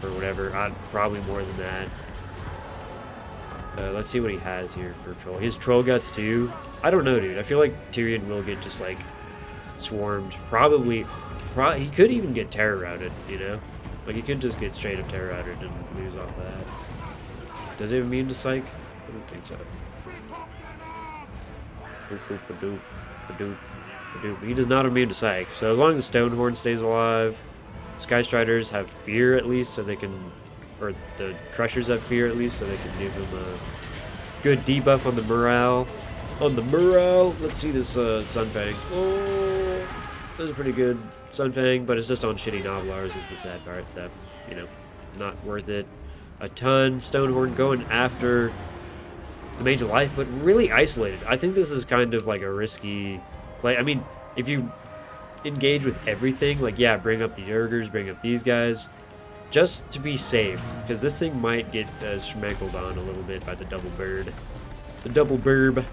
for whatever, probably more than that. Let's see what he has here for Troll. He has Troll Guts, too. I don't know, dude. I feel like Tyrion will get just, like, swarmed. Probably, he could even get Terror Routed, you know? Like, he could just get straight up Terror Routed and lose off that. Does he have immune to Psych? I don't think so. He does not immune to Psych. So as long as the Stonehorn stays alive, Sky Striders have Fear at least, so they can, or the Crushers have Fear at least, so they can give them a good debuff on the morale. Let's see this Sunfang. Oh, that's pretty good Sunfang, but it's just on shitty Noblars is the sad part. So, you know, not worth it a ton. Stonehorn going after the Mage of Life, but really isolated. I think this is kind of like a risky play. I mean, if you engage with everything, like, yeah, bring up the Urgers, bring up these guys, just to be safe, because this thing might get schmeckled on a little bit by the double bird. The double burb.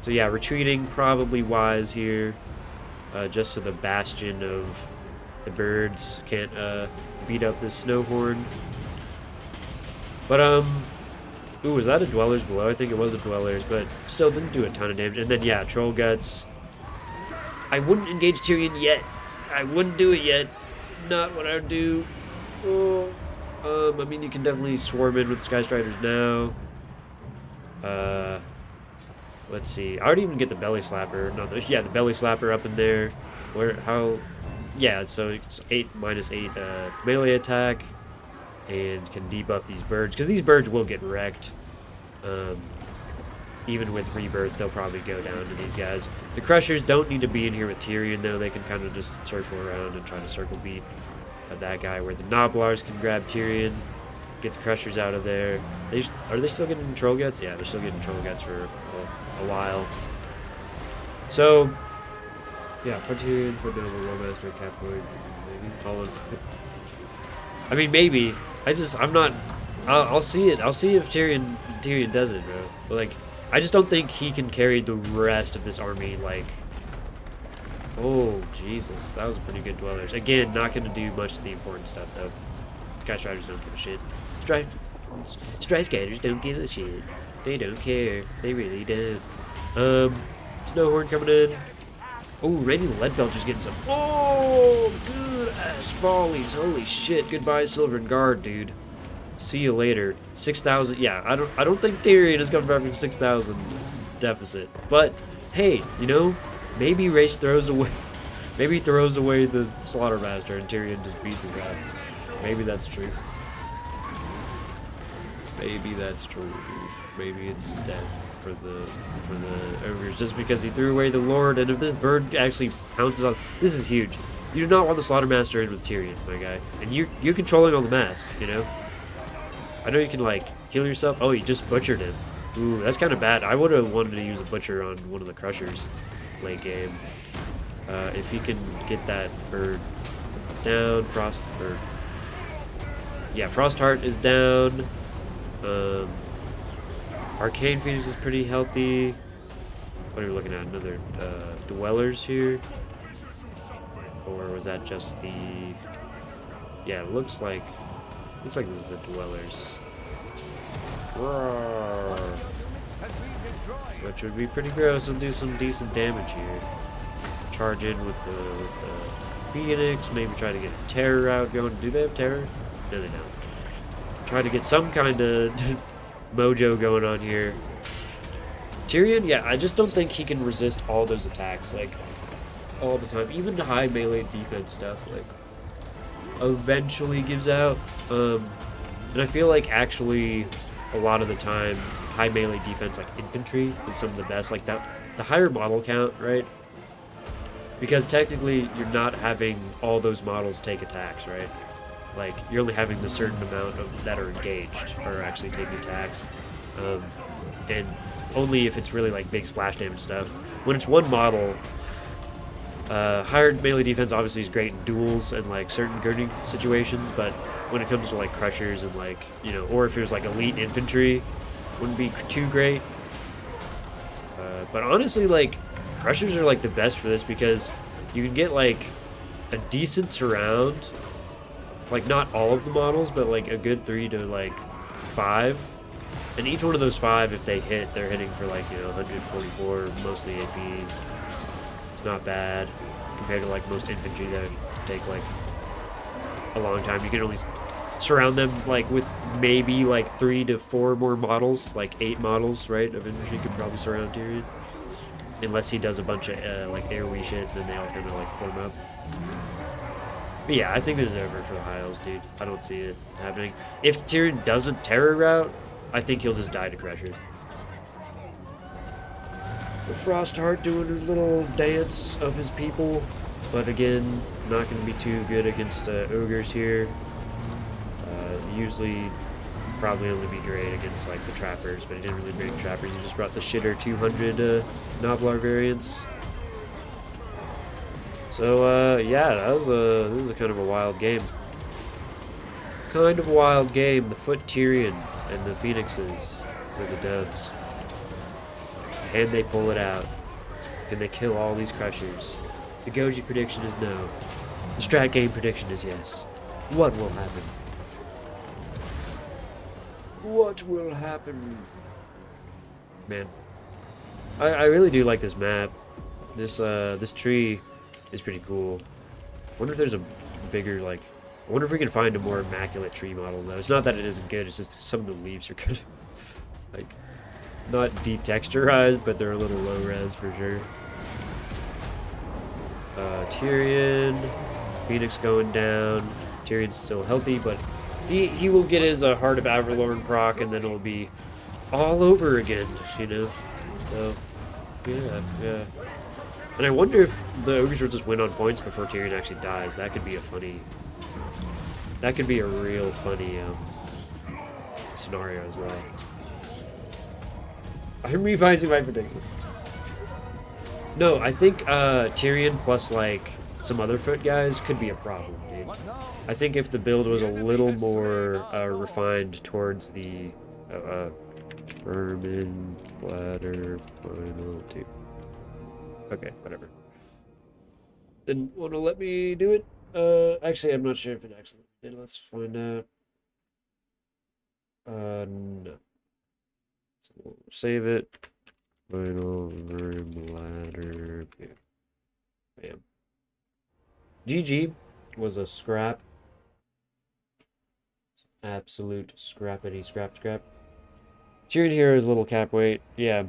So yeah, retreating probably wise here, just to the bastion of The birds can't beat up this Snowhorn. But ooh, was that a Dwellers below? I think it was a Dwellers, but still didn't do a ton of damage. And then yeah, Troll Guts. I wouldn't engage Tyrion yet. I wouldn't do it yet. Not what I would do. Oh. I mean, you can definitely swarm in with Sky Striders now. Let's see. I already even get the Belly Slapper. No, yeah, the Belly Slapper up in there. Where, how? Yeah, so it's 8 minus 8 melee attack. And can debuff these birds. Because these birds will get wrecked. Even with Rebirth, they'll probably go down to these guys. The Crushers don't need to be in here with Tyrion, though. They can kind of just circle around and try to circle beat that guy, where the Noblars can grab Tyrion, get the Crushers out of there. Are they still getting Troll Guts? Yeah, they're still getting Troll Guts for a while. So, yeah, for Tyrion, for Noble, Lowmaster, Catboy, maybe Colin. I mean, maybe. I'm not. I'll see it. I'll see if Tyrion does it, bro. But, like, I just don't think he can carry the rest of this army, like. Oh, Jesus. That was a pretty good Dwellers. Again, not going to do much of the important stuff, though. Sky Striders don't give a shit. Strike Skaters don't give a shit. They don't care. They really don't. Snowhorn coming in. Oh, Randy the Leadbelcher's getting some. Oh, good ass volleys. Holy shit. Goodbye, Silver Guard, dude. See you later. 6,000. Yeah, I don't think Tyrion is coming back from 6,000 deficit. But hey, you know, maybe Race throws away. Maybe he throws away the Slaughtermaster and Tyrion just beats his ass. Maybe that's true. Maybe that's true, dude. Maybe it's death for the ogres just because he threw away the Lord. And if this bird actually pounces on, this is huge. You do not want the Slaughtermaster in with Tyrion, my guy. And you're controlling all the mass, you know. I know you can like heal yourself. Oh, you just butchered him. Ooh, that's kind of bad. I would have wanted to use a butcher on one of the Crushers late game. If he can get that bird down, yeah, Frostheart is down. Arcane Phoenix is pretty healthy. What are we looking at? Another Dwellers here? Or was that just the... Yeah, it looks like this is a Dwellers. Roar. Which would be pretty gross and do some decent damage here. Charge in with the Phoenix, maybe try to get Terror out going. Do they have Terror? No, they don't. Try to get some kind of mojo going on here. Tyrion, yeah, I just don't think he can resist all those attacks, like, all the time. Even the high melee defense stuff, like, eventually gives out. And I feel like actually a lot of the time high melee defense, like infantry, is some of the best. Like that, the higher model count, right? Because technically you're not having all those models take attacks, right? Like you're only having the certain amount of that are engaged or actually taking attacks, and only if it's really like big splash damage stuff. When it's one model, higher melee defense obviously is great in duels and like certain girding situations, but when it comes to like Crushers and like, you know, or if it was like elite infantry, wouldn't be too great. But honestly, like Crushers are like the best for this because you can get like a decent surround, like not all of the models, but like a good 3 to like 5, and each one of those 5, if they hit, they're hitting for like, you know, 144 mostly AP. It's not bad compared to like most infantry that take like a long time. You can only surround them like with maybe like 3 to 4 more models, like 8 models, right, of infantry could probably surround Tyrion, unless he does a bunch of like AoE shit, then they all kind of like form up. But yeah, I think this is over for the high elves, dude. I don't see it happening. If Tyrion doesn't Terror route, I think he'll just die to Crushers. The Frostheart doing his little dance of his people, but again, not going to be too good against ogres here. Usually, probably only be great against like the trappers, but he didn't really bring trappers. He just brought the shitter 200 Noblar variants. So yeah, this is a kind of a wild game. Kind of a wild game. The Foot Tyrion and the Phoenixes for the dubs. Can they pull it out? Can they kill all these Crushers? The Goji prediction is no. The strat game prediction is yes. What will happen? What will happen? Man, I really do like this map. This tree is pretty cool. Wonder if there's a bigger, like, I wonder if we can find a more immaculate tree model though. It's not that it isn't good, it's just some of the leaves are good. Like, not detexturized, but they're a little low res for sure. Tyrion, Phoenix going down. Tyrion's still healthy, but he will get his Heart of Avalorn proc, and then it'll be all over again, you know. So yeah. And I wonder if the ogres will just win on points before Tyrion actually dies. That could be a funny. That could be a real funny scenario as well. I'm revising my prediction. No, I think Tyrion plus like some other foot guys could be a problem, dude. I think if the build was a little more refined towards the Vermin ladder final 2. Okay, whatever. Didn't want to let me do it. Actually, I'm not sure if it actually did. Let's find out. No. So we'll save it. Final room ladder. Bam. GG was a scrap. Absolute scrappity scrap. Tyrion here is a little cap weight. Yeah.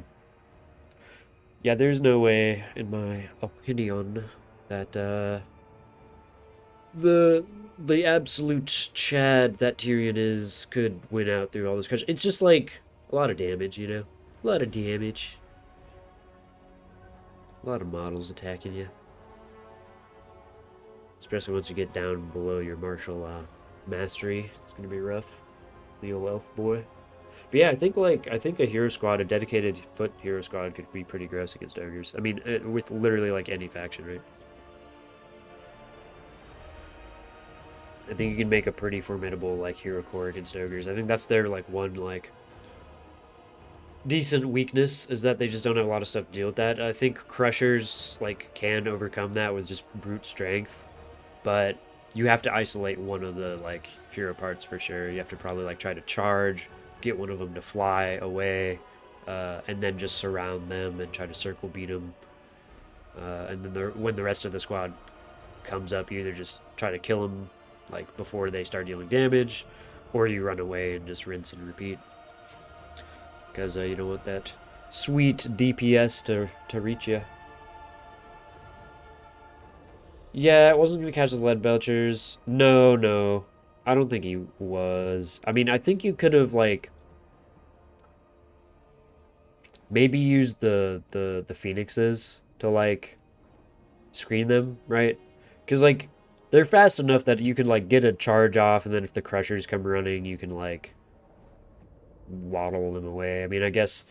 Yeah, there's no way, in my opinion, that the absolute Chad that Tyrion is could win out through all this crush. It's just like a lot of damage, you know? A lot of damage. A lot of models attacking you. Especially once you get down below your martial mastery. It's gonna be rough. Leo Elf boy. But yeah, I think a hero squad, a dedicated foot hero squad, could be pretty gross against ogres. I mean, with literally like any faction, right? I think you can make a pretty formidable like hero core against ogres. I think that's their like one like decent weakness, is that they just don't have a lot of stuff to deal with that. I think crushers like can overcome that with just brute strength, but you have to isolate one of the like hero parts for sure. You have to probably like try to charge, get one of them to fly away, and then just surround them and try to circle beat them. And then when the rest of the squad comes up, you either just try to kill them like before they start dealing damage, or you run away and just rinse and repeat. Because you don't want that sweet DPS to reach you. Yeah, it wasn't going to catch the lead belchers. No. I don't think he was. I mean, I think you could have, like, maybe used the phoenixes to, like, screen them, right? Because, like, they're fast enough that you can, like, get a charge off, and then if the crushers come running, you can, like, waddle them away. I mean, I guess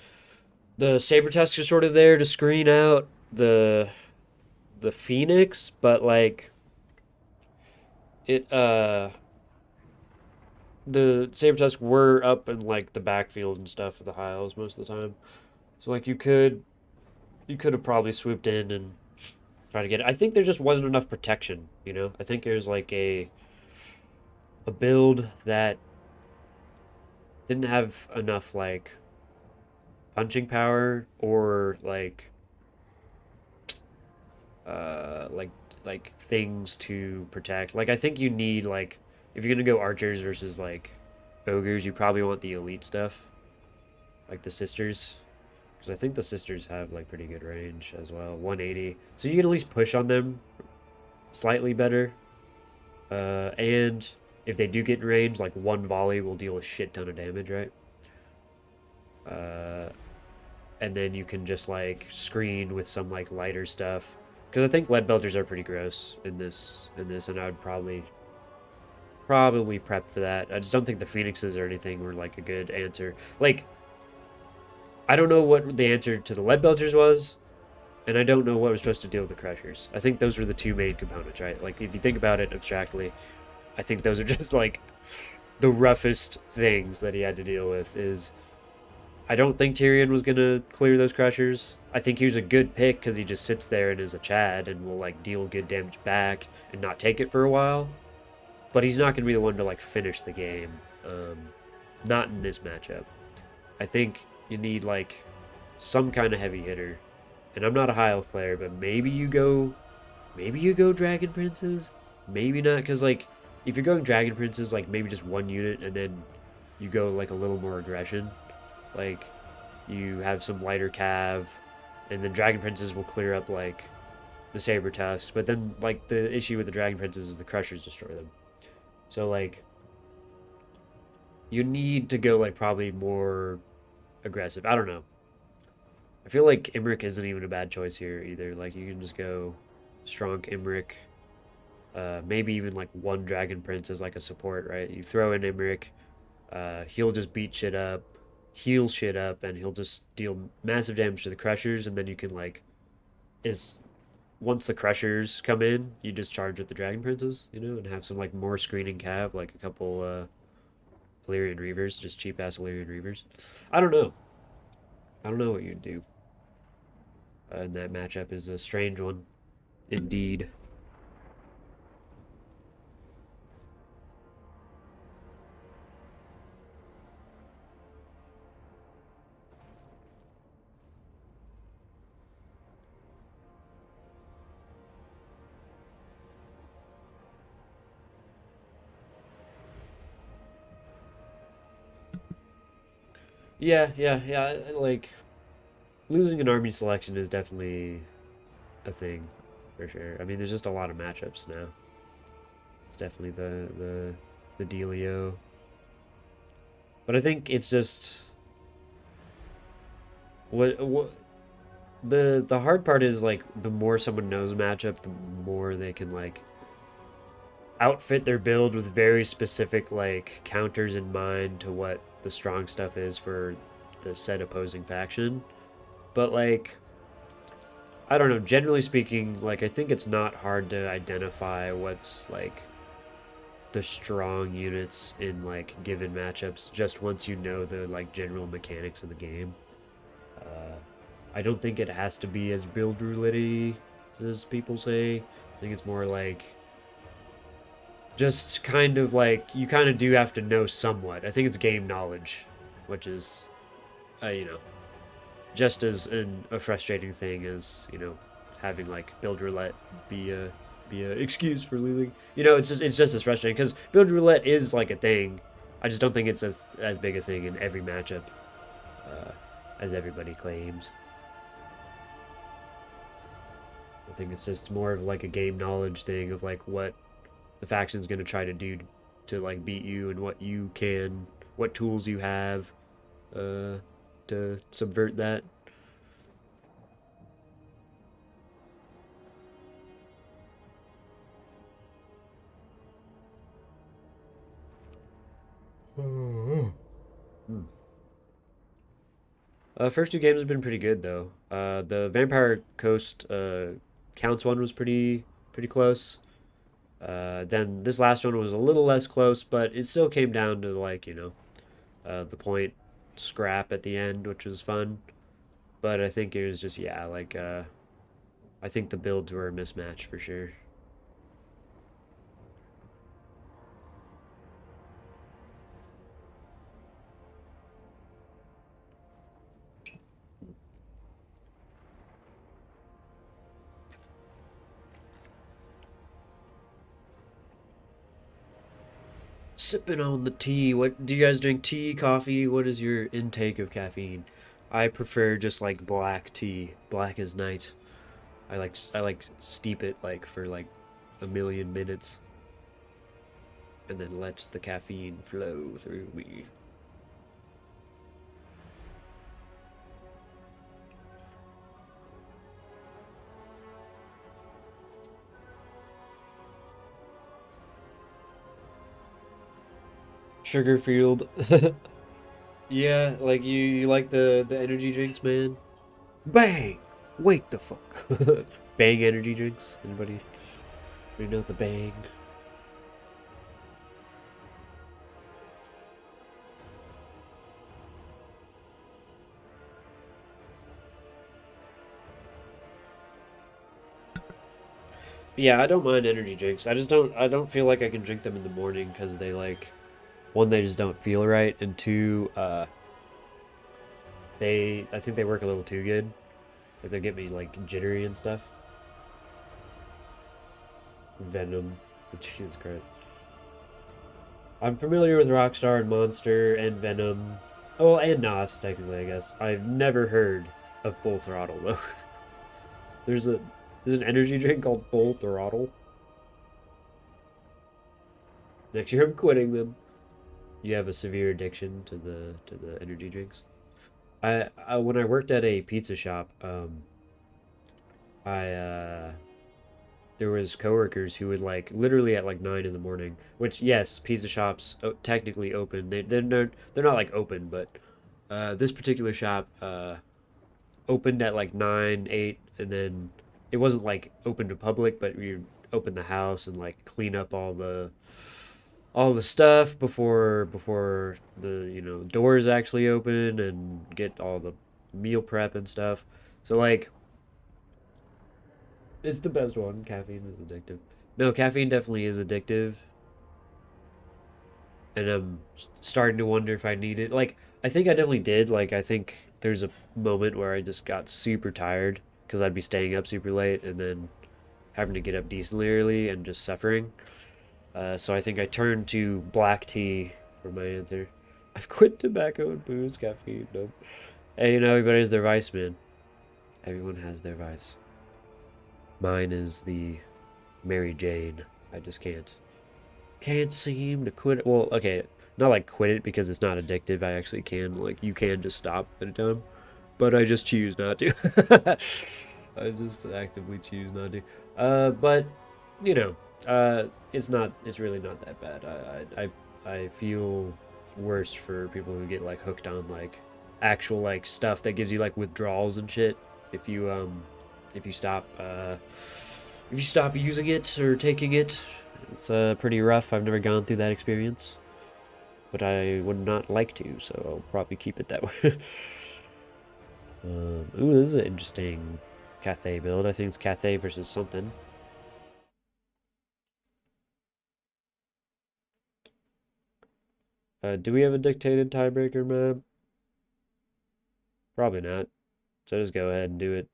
the saber tusks are sort of there to screen out the phoenix, but like the saber tusks were up in like the backfield and stuff of the Hiles most of the time, so like you could have probably swooped in and tried to get it. I think there just wasn't enough protection, you know. I think there's like a build that didn't have enough like punching power or like things to protect. Like I think you need like, if you're gonna go archers versus like ogres, you probably want the elite stuff, like the sisters, because I think the sisters have like pretty good range as well, 180, so you can at least push on them slightly better. And if they do get in range, like one volley will deal a shit ton of damage, right? And then you can just like screen with some like lighter stuff, because I think lead belters are pretty gross in this, and I would probably prep for that. I just don't think the phoenixes or anything were like a good answer. Like, I don't know what the answer to the lead belters was, and I don't know what was supposed to deal with the crushers. I think those were the two main components, right? Like, if you think about it abstractly, I think those are just like the roughest things that he had to deal with. Is I don't think Tyrion was gonna clear those crushers. I think he was a good pick because he just sits there and is a Chad and will like deal good damage back and not take it for a while. But he's not going to be the one to like finish the game. Not in this matchup. I think you need like some kind of heavy hitter. And I'm not a high elf player, but maybe you go Dragon Princes. Maybe not, because like if you're going Dragon Princes, like maybe just one unit, and then you go like a little more aggression. Like you have some lighter cav, and then Dragon Princes will clear up like the Saber Tusks. But then like the issue with the Dragon Princes is the Crushers destroy them. So like you need to go like probably more aggressive. I don't know. I feel like Imrik isn't even a bad choice here either. Like you can just go strong Imrik. Maybe even like one Dragon Prince as like a support, right? You throw in Imrik, he'll just beat shit up, heal shit up, and he'll just deal massive damage to the Crushers, and then you can like is once the Crushers come in, you just charge with the Dragon Princes, you know, and have some like more screening cav, like a couple Valyrian Reavers, just cheap ass Valyrian Reavers. I don't know. I don't know what you'd do. And that matchup is a strange one, indeed. Yeah. Like losing an army selection is definitely a thing, for sure. I mean, there's just a lot of matchups now. It's definitely the dealio. But I think it's just what the hard part is like the more someone knows a matchup, the more they can like outfit their build with very specific like counters in mind to what the strong stuff is for the said opposing faction. But like I don't know, generally speaking, like I think it's not hard to identify what's like the strong units in like given matchups just once you know the like general mechanics of the game. Uh, I don't think it has to be as build roulette as people say. I think it's more like just kind of like you kind of do have to know somewhat. I think it's game knowledge, which is, you know, just as a frustrating thing as having like build roulette be a excuse for losing. You know, it's just as frustrating because build roulette is like a thing. I just don't think it's as big a thing in every matchup uh, as everybody claims. I think it's just more of like a game knowledge thing of like what the faction's gonna try to do to like beat you and what tools you have to subvert that. Hmm. First two games have been pretty good though. The Vampire Coast counts one was pretty close. Then this last one was a little less close, but it still came down to like the point scrap at the end, which was fun. But I think it was just yeah, like I think the builds were a mismatch for sure. Sipping on the tea. What do you guys drink? Tea, coffee? What is your intake of caffeine? I prefer just like black tea. Black as night. I like steep it like for like a million minutes and then lets the caffeine flow through me. Sugarfield. Yeah, like you like the energy drinks, man. Bang! Wake the fuck. Bang energy drinks. Anybody know the bang? Yeah, I don't mind energy drinks. I don't feel like I can drink them in the morning because they like one, they just don't feel right, and two, I think they work a little too good. Like they get me like jittery and stuff. Venom. Jesus Christ. I'm familiar with Rockstar and Monster and Venom. Oh, and Nos, technically, I guess. I've never heard of Full Throttle though. there's a there's an energy drink called Full Throttle. Next year I'm quitting them. You have a severe addiction to the energy drinks. I when I worked at a pizza shop, I there was coworkers who would like literally at like 9 in the morning. Which yes, pizza shops technically open. They're not like open, but this particular shop opened at like 9, 8, and then it wasn't like open to public, but you open the house and like clean up all the stuff before the doors actually open and get all the meal prep and stuff. So like it's the best one. Caffeine is addictive. No, caffeine definitely is addictive, and I'm starting to wonder if I need it. Like I think I definitely did. Like I think there's a moment where I just got super tired because I'd be staying up super late and then having to get up decently early and just suffering. So I think I turned to black tea for my answer. I've quit tobacco and booze, caffeine. Nope. Hey, everybody has their vice, man. Everyone has their vice. Mine is the Mary Jane. I just can't seem to quit it. Well, okay, not like quit it because it's not addictive. I actually can. Like you can just stop at a time, but I just choose not to. I just actively choose not to. But you know, it's not. It's really not that bad. I feel worse for people who get like hooked on like actual like stuff that gives you like withdrawals and shit. If you if you stop using it or taking it, it's pretty rough. I've never gone through that experience, but I would not like to, so I'll probably keep it that way. Ooh, this is an interesting Cathay build. I think it's Cathay versus something. Do we have a dictated tiebreaker map? Probably not. So just go ahead and do it.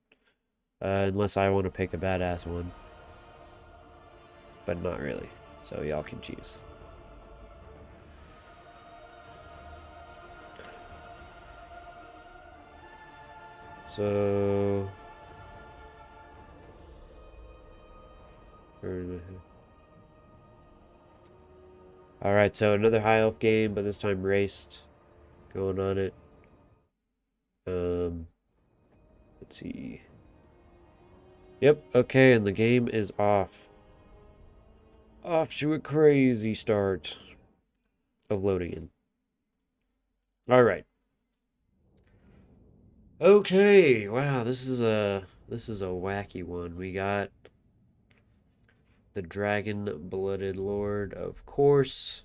Unless I want to pick a badass one. But not really. So y'all can choose. So... Alright, so another high elf game, but this time raced. Going on it. Let's see. Yep, okay, and the game is off. Off to a crazy start of loading in. Alright. Okay, wow, this is a wacky one. We got the Dragon-Blooded Lord, of course,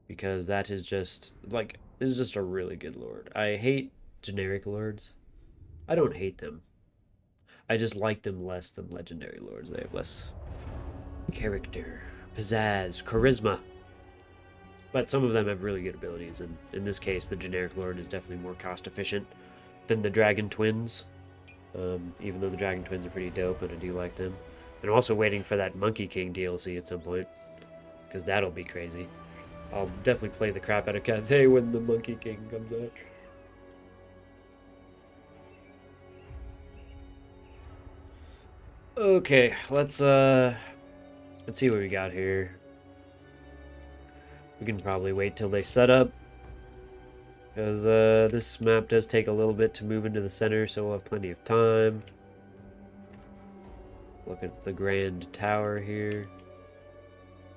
because that is just like this is just a really good lord. I hate generic lords. I don't hate them. I just like them less than legendary lords. They have less character, pizzazz, charisma. But some of them have really good abilities, and in this case, the generic lord is definitely more cost efficient than the dragon twins. Even though the dragon twins are pretty dope, and I do like them. And I'm also waiting for that Monkey King DLC at some point, because that'll be crazy. I'll definitely play the crap out of Cathay when the Monkey King comes out. Okay, let's see what we got here. We can probably wait till they set up, because this map does take a little bit to move into the center, so we'll have plenty of time. Look at the Grand Tower here.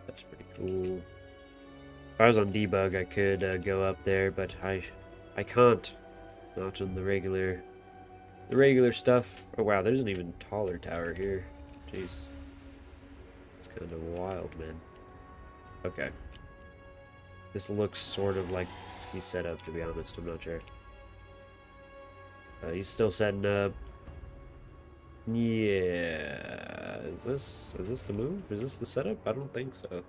That's pretty cool. If I was on debug, I could go up there, but I can't. Not on the regular stuff. Oh wow, there's an even taller tower here. Jeez. It's kind of wild, man. Okay. This looks sort of like he's set up, to be honest. I'm not sure. He's still setting up. Yeah. Is this the move? Is this the setup? I don't think so.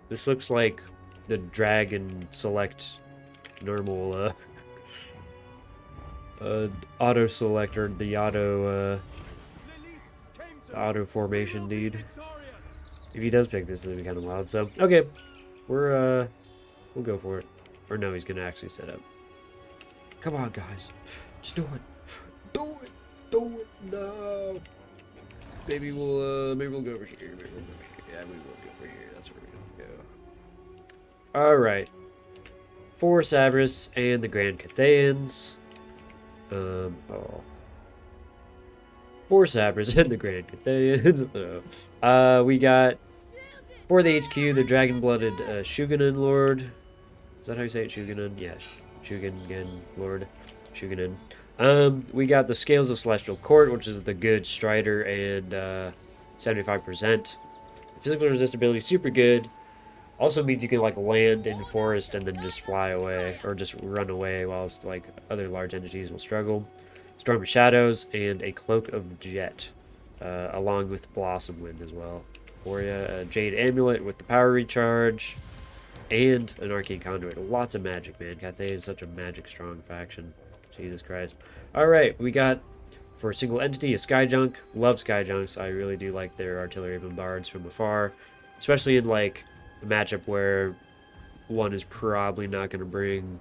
This looks like the drag and select normal auto select, or the auto formation dude. If he does pick this, it'll be kind of wild. So okay, we'll go for it. Or no, he's gonna actually set up. Come on, guys, just do it. Do it. Do it. No. Maybe we'll go over here. Maybe we'll go over here. Yeah, we will go over here. That's where we're gonna go. All right. 4 Sabras and the Grand Cathayans. 4 Sabras and the Grand Cathayans. We got for the HQ the Dragon-Blooded Shugenin Lord. Is that how you say it? Shugenin? Yeah, Shugenin Lord. Shugenin. We got the Scales of Celestial Court, which is the good Strider and 75%. Physical resistibility super good. Also means you can like land in forest and then just fly away or just run away, whilst like other large entities will struggle. Storm of Shadows and a Cloak of Jet, along with Blossom Wind as well for you. A Jade Amulet with the power recharge and an Arcane Conduit. Lots of magic, man. Cathay is such a magic strong faction. Jesus Christ. Alright, we got, for a single entity, a Skyjunk. Love Skyjunks. I really do like their artillery bombards from afar. Especially in, like, a matchup where one is probably not going to bring,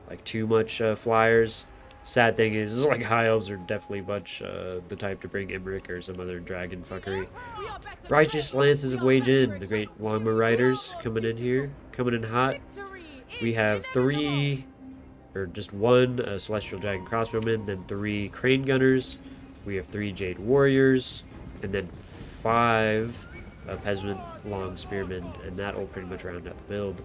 like, too much flyers. Sad thing is, like, High Elves are definitely much the type to bring Imric or some other dragon fuckery. Righteous Lances of Wage In. The great Longbow Riders coming in here. Coming in hot. We have 3... or just 1 Celestial Dragon Crossbowman, then 3 Crane Gunners. We have 3 Jade Warriors, and then 5 Pesman Long Spearmen, and that'll pretty much round out the build.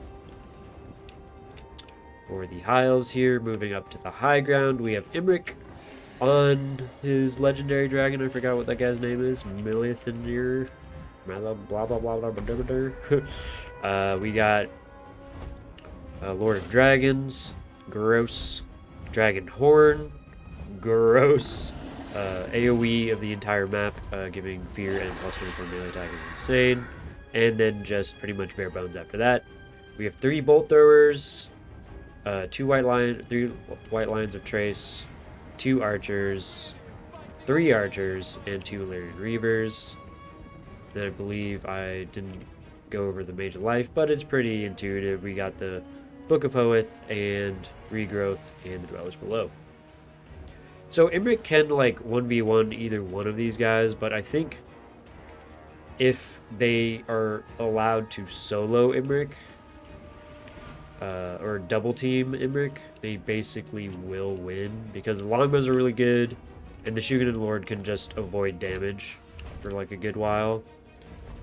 For the High Elves here, moving up to the high ground, we have Imric on his legendary dragon. I forgot what that guy's name is. Milithanir. Blah blah blah blah blah. We got Lord of Dragons. Gross. Dragon Horn. Gross. AoE of the entire map, giving fear and plus 24 melee attack is insane. And then just pretty much bare bones after that. We have 3 Bolt Throwers, 3 White Lions of Trace, 2 Archers, 3 Archers, and 2 Illyrian Reavers. Then I believe I didn't go over the Mage of Life, but it's pretty intuitive. We got the Book of Hoeth and Regrowth and the Dwellers Below. So Imric can like 1v1 either one of these guys, but I think if they are allowed to solo Imric or double team Imric, they basically will win, because the longbows are really good and the Shugenin Lord can just avoid damage for like a good while.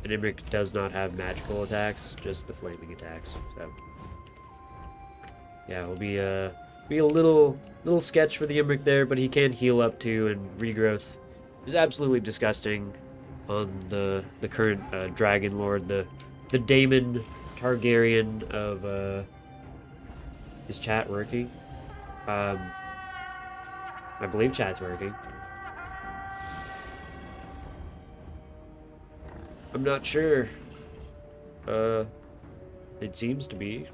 And Imric does not have magical attacks, just the flaming attacks. So yeah, it'll be a little sketch for the Imric there, but he can heal up too, and Regrowth is absolutely disgusting on the current Dragon Lord, the Daemon Targaryen of is chat working? I believe chat's working. I'm not sure. It seems to be.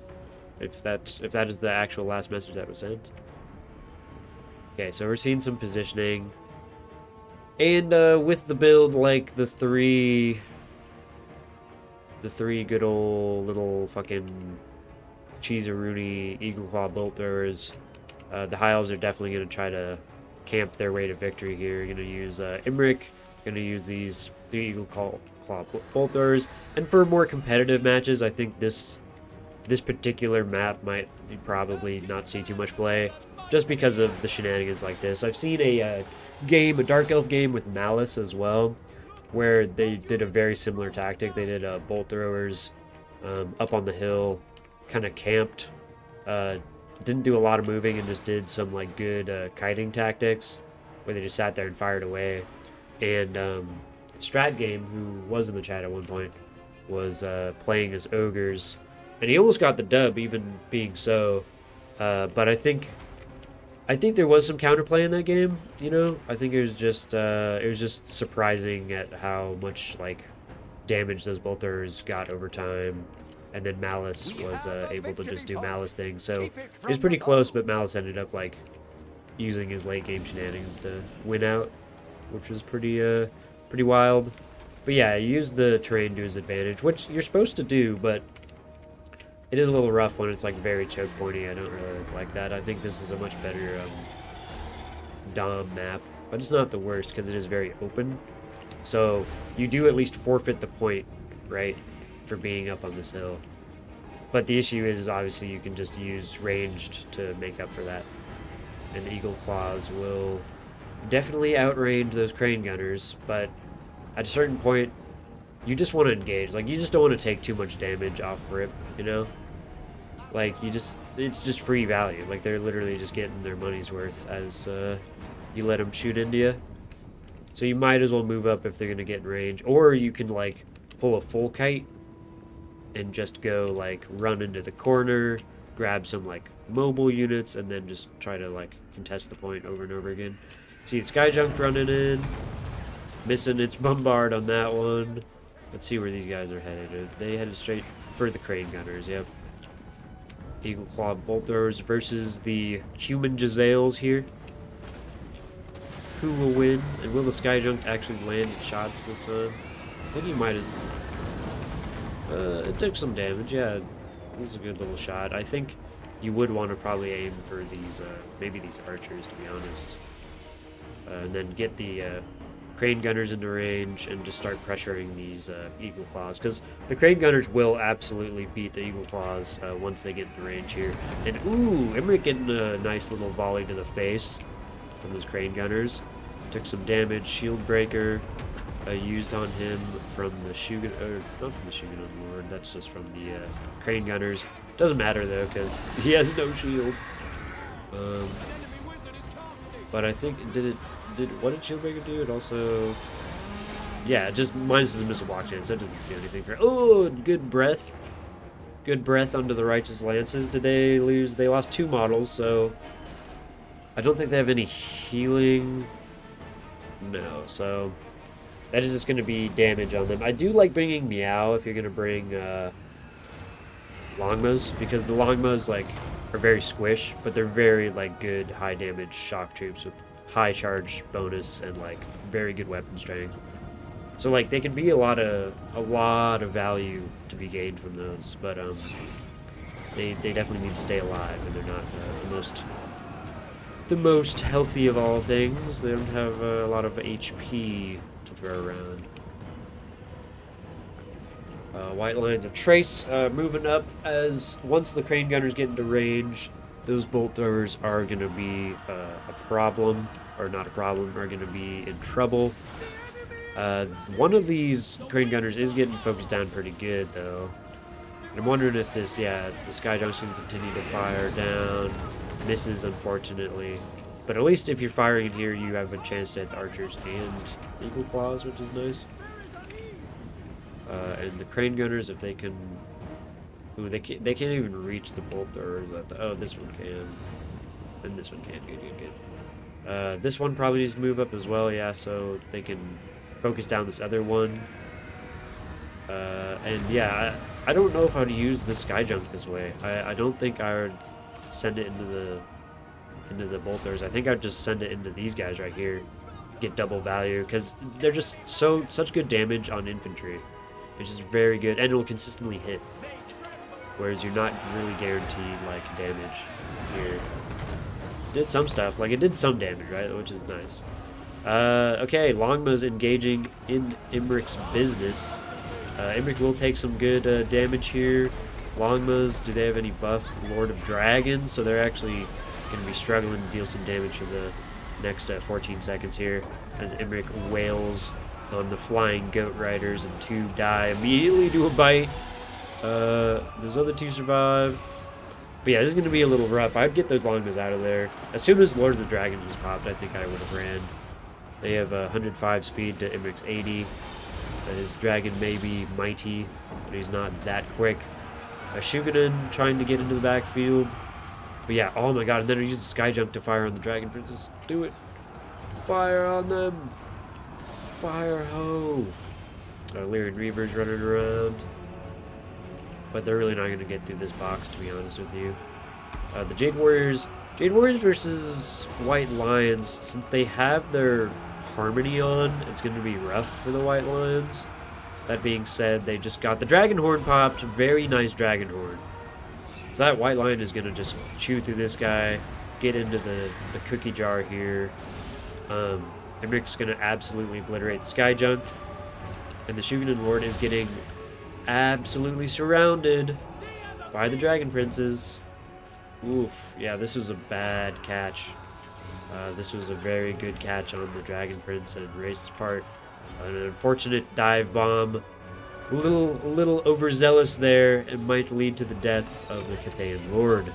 If that is the actual last message that was sent. Okay, so we're seeing some positioning. And with the build, like the three good old little fucking Cheeseroony Eagle Claw Bolt Throwers, the High Elves are definitely going to try to camp their way to victory here. Going to use Imric, going to use these 3 Eagle Claw Bolt Throwers. And for more competitive matches, I think this particular map might probably not see too much play, just because of the shenanigans like this. I've seen a Dark Elf game with Malice as well, where they did a very similar tactic. They did Bolt Throwers up on the hill, kind of camped, didn't do a lot of moving, and just did some like good kiting tactics, where they just sat there and fired away. And Strat Game, who was in the chat at one point, was playing as ogres, and he almost got the dub, even being so. But I think I think there was some counterplay in that game. You know, I think it was just surprising at how much like damage those bolters got over time, and then Malice was able to just do Malice things. So it was pretty close, but Malice ended up like using his late game shenanigans to win out, which was pretty wild. But yeah, he used the terrain to his advantage, which you're supposed to do, but it is a little rough when it's like very choke pointy. I don't really like that. I think this is a much better Dom map, but it's not the worst because it is very open. So you do at least forfeit the point, right, for being up on this hill. But the issue is obviously you can just use ranged to make up for that. And the Eagle Claws will definitely outrange those crane gunners, but at a certain point, you just want to engage. Like, you just don't want to take too much damage off rip, you know? Like, it's just free value. Like, they're literally just getting their money's worth as you let them shoot into you. So you might as well move up if they're going to get in range. Or you can, like, pull a full kite and just go, like, run into the corner, grab some, like, mobile units, and then just try to, like, contest the point over and over again. See, Sky Junk running in. Missing its bombard on that one. Let's see where these guys are headed. They headed straight for the crane gunners, yep. Eagle Claw bolt throwers versus the human Giselles here. Who will win? And will the Sky Junk actually land its shots this time? I think he might have. It took some damage, yeah. It was a good little shot. I think you would want to probably aim for these, maybe these archers, to be honest. And then get the crane gunners into range and just start pressuring these Eagle Claws, because the crane gunners will absolutely beat the Eagle Claws once they get into range here. And ooh, Emmerich getting a nice little volley to the face from those crane gunners. Took some damage. Shield breaker used on him from the Shugen, or not from the Shugen Lord. That's just from the crane gunners. Doesn't matter though, because he has no shield. But I think what did Shieldbreaker do? It also, yeah, just minuses a missile block chance. That doesn't do anything for. Oh, good breath under the righteous lances. Did they lose? They lost 2 models, so I don't think they have any healing. No, so that is just going to be damage on them. I do like bringing Meow if you're going to bring Longmas, because the Longmas like are very squish, but they're very like good high damage shock troops with high charge bonus and like very good weapon strength. So like they can be a lot of value to be gained from those, but they definitely need to stay alive, and they're not the most healthy of all things. They don't have a lot of HP to throw around. White lines of trace moving up as once the crane gunners get into range, those bolt throwers are going to be a problem, or not a problem, are going to be in trouble. One of these crane gunners is getting focused down pretty good, though. And I'm wondering if this, yeah, the Sky Junk's going to continue to fire down. Misses, unfortunately. But at least if you're firing in here, you have a chance to hit the archers and Eagle Claws, which is nice. And the crane gunners, if they can... Ooh, they can't even reach the bolt throwers. Oh, this one can. And this one can. Good. This one probably needs to move up as well, yeah, so they can focus down this other one. And yeah, I don't know if I would use the Sky Junk this way. I don't think I would send it into the bolters. I think I'd just send it into these guys right here. Get double value, because they're just such good damage on infantry. It's just very good, and it'll consistently hit. Whereas you're not really guaranteed like damage here. Did some stuff, like it did some damage, right? Which is nice. Okay, Longma's engaging in Emmerich's business. Emmerich will take some good damage here. Longmas, do they have any buff? Lord of Dragons, so they're actually going to be struggling to deal some damage for the next 14 seconds here as Emmerich wails on the flying goat riders, and 2 die immediately to a bite. Those other 2 survive. But yeah, this is going to be a little rough. I'd get those Longmas out of there. As soon as Lords of the Dragons was popped, I think I would have ran. They have 105 speed to Emmerich's 80. His dragon may be mighty, but he's not that quick. Shugenin trying to get into the backfield. But yeah, oh my god, and then he uses sky jump to fire on the dragon princess. Do it. Fire on them. Fire ho. Lyrian Reaver's running around. But they're really not going to get through this box, to be honest with you. The Jade Warriors. Jade Warriors versus White Lions. Since they have their Harmony on, it's going to be rough for the White Lions. That being said, they just got the Dragon Horn popped. Very nice Dragon Horn. So that White Lion is going to just chew through this guy. Get into the cookie jar here. Emrick's going to absolutely obliterate the Sky Junk. And the Shugenin Lord is getting absolutely surrounded by the Dragon Princes. Oof. Yeah, this was a bad catch. This was a very good catch on the Dragon Prince and Race's part. An unfortunate dive bomb. A little overzealous there. It might lead to the death of the Cathayan Lord.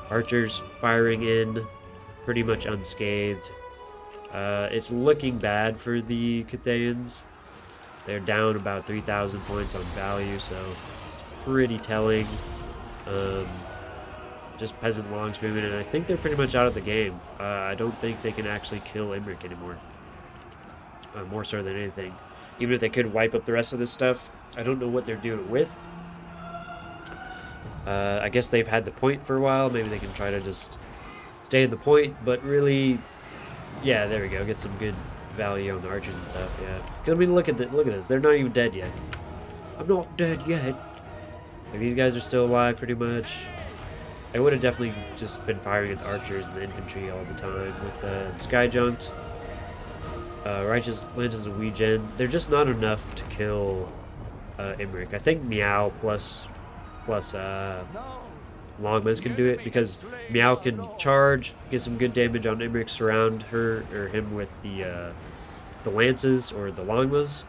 Archers firing in pretty much unscathed. It's looking bad for the Cathayans. They're down about 3,000 points on value, so it's pretty telling. Just Peasant Longspearmen, and I think they're pretty much out of the game. I don't think they can actually kill Imric anymore. More so than anything. Even if they could wipe up the rest of this stuff, I don't know what they're doing with. I guess they've had the point for a while. Maybe they can try to just stay in the point, but really, yeah, there we go. Get some good value on the archers and stuff. Yeah, I mean, look at this. They're not even dead yet. I'm not dead yet. Like, these guys are still alive, pretty much. I would have definitely just been firing at the archers and the infantry all the time with Sky Junked. Righteous Lances and Weegen. They're just not enough to kill Imric. I think Meow plus Longmas can do it, because Meow can charge, get some good damage on Imric, surround her or him with the lances or the Longmas.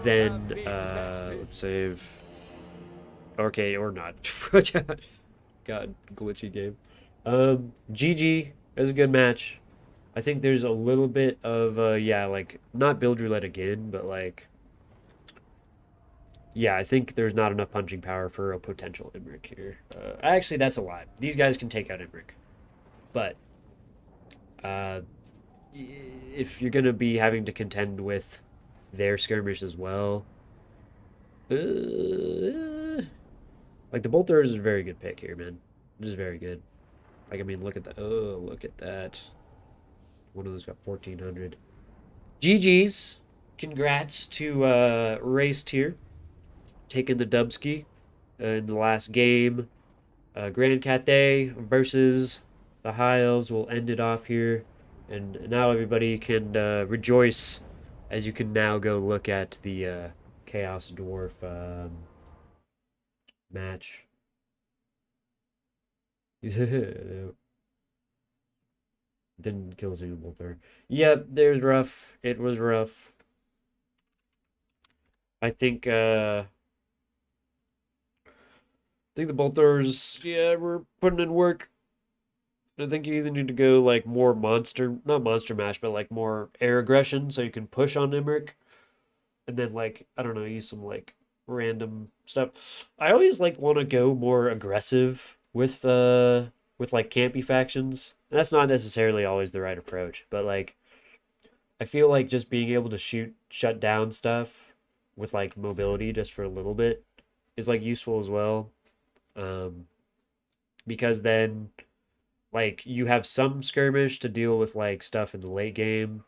Then let's save. Okay, or not. God, glitchy game. GG. It was a good match. I think there's a little bit of yeah, like, not build roulette again, but like, yeah, I think there's not enough punching power for a potential Imric here. Actually, that's a lie. These guys can take out Imric. But if you're going to be having to contend with their skirmish as well, like, the Bolt Throwers is a very good pick here, man. It is very good. Like, I mean, look at that. Oh, look at that. One of those got 1,400. GG's. Congrats to Race Tier. Taking the Dubski in the last game. Grand Cathay versus the High Elves will end it off here. And now everybody can rejoice, as you can now go look at the Chaos Dwarf match. Didn't kill a single bolter. Yep, there's rough. It was rough. I think the bolt throwers, yeah, we're putting in work. I think you either need to go like more not monster mash, but like more air aggression, so you can push on Imric, and then, like, I don't know, use some like random stuff. I always like want to go more aggressive with like campy factions. And that's not necessarily always the right approach, but like, I feel like just being able to shut down stuff with like mobility just for a little bit is like useful as well. Because then, like, you have some skirmish to deal with like stuff in the late game,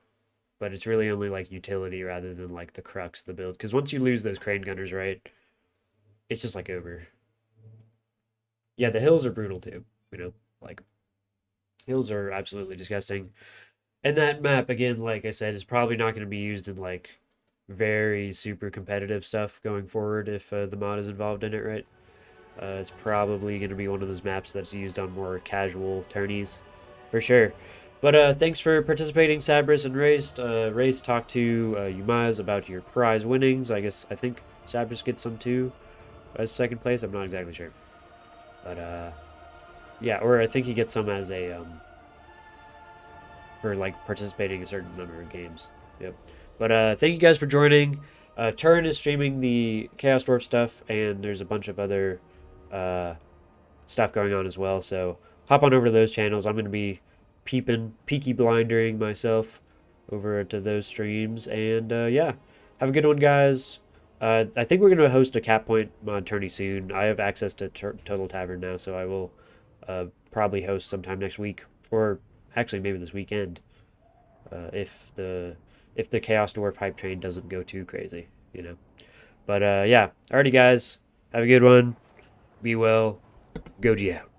but it's really only like utility rather than like the crux of the build. Because once you lose those crane gunners, right, it's just like over. Yeah, the hills are brutal too, like, hills are absolutely disgusting. And that map, again, like I said, is probably not going to be used in like very super competitive stuff going forward if the mod is involved in it, right? It's probably going to be one of those maps that's used on more casual tourneys, for sure. But thanks for participating, Sabris and Race. Race, talk to Umaz about your prize winnings. I think Sabris gets some too as second place. I'm not exactly sure. But yeah, or I think he gets some as a for like participating in a certain number of games. Yep. But thank you guys for joining. Turin is streaming the Chaos Dwarf stuff, and there's a bunch of other stuff going on as well. So hop on over to those channels. I'm going to be peaky blindering myself over to those streams. And yeah, have a good one, guys. I think we're going to host a Cap Point mod tourney soon. I have access to Total Tavern now, so I will probably host sometime next week, or actually maybe this weekend, if the Chaos Dwarf hype train doesn't go too crazy, you know. But yeah, alrighty, guys, have a good one. Be well. Goji out.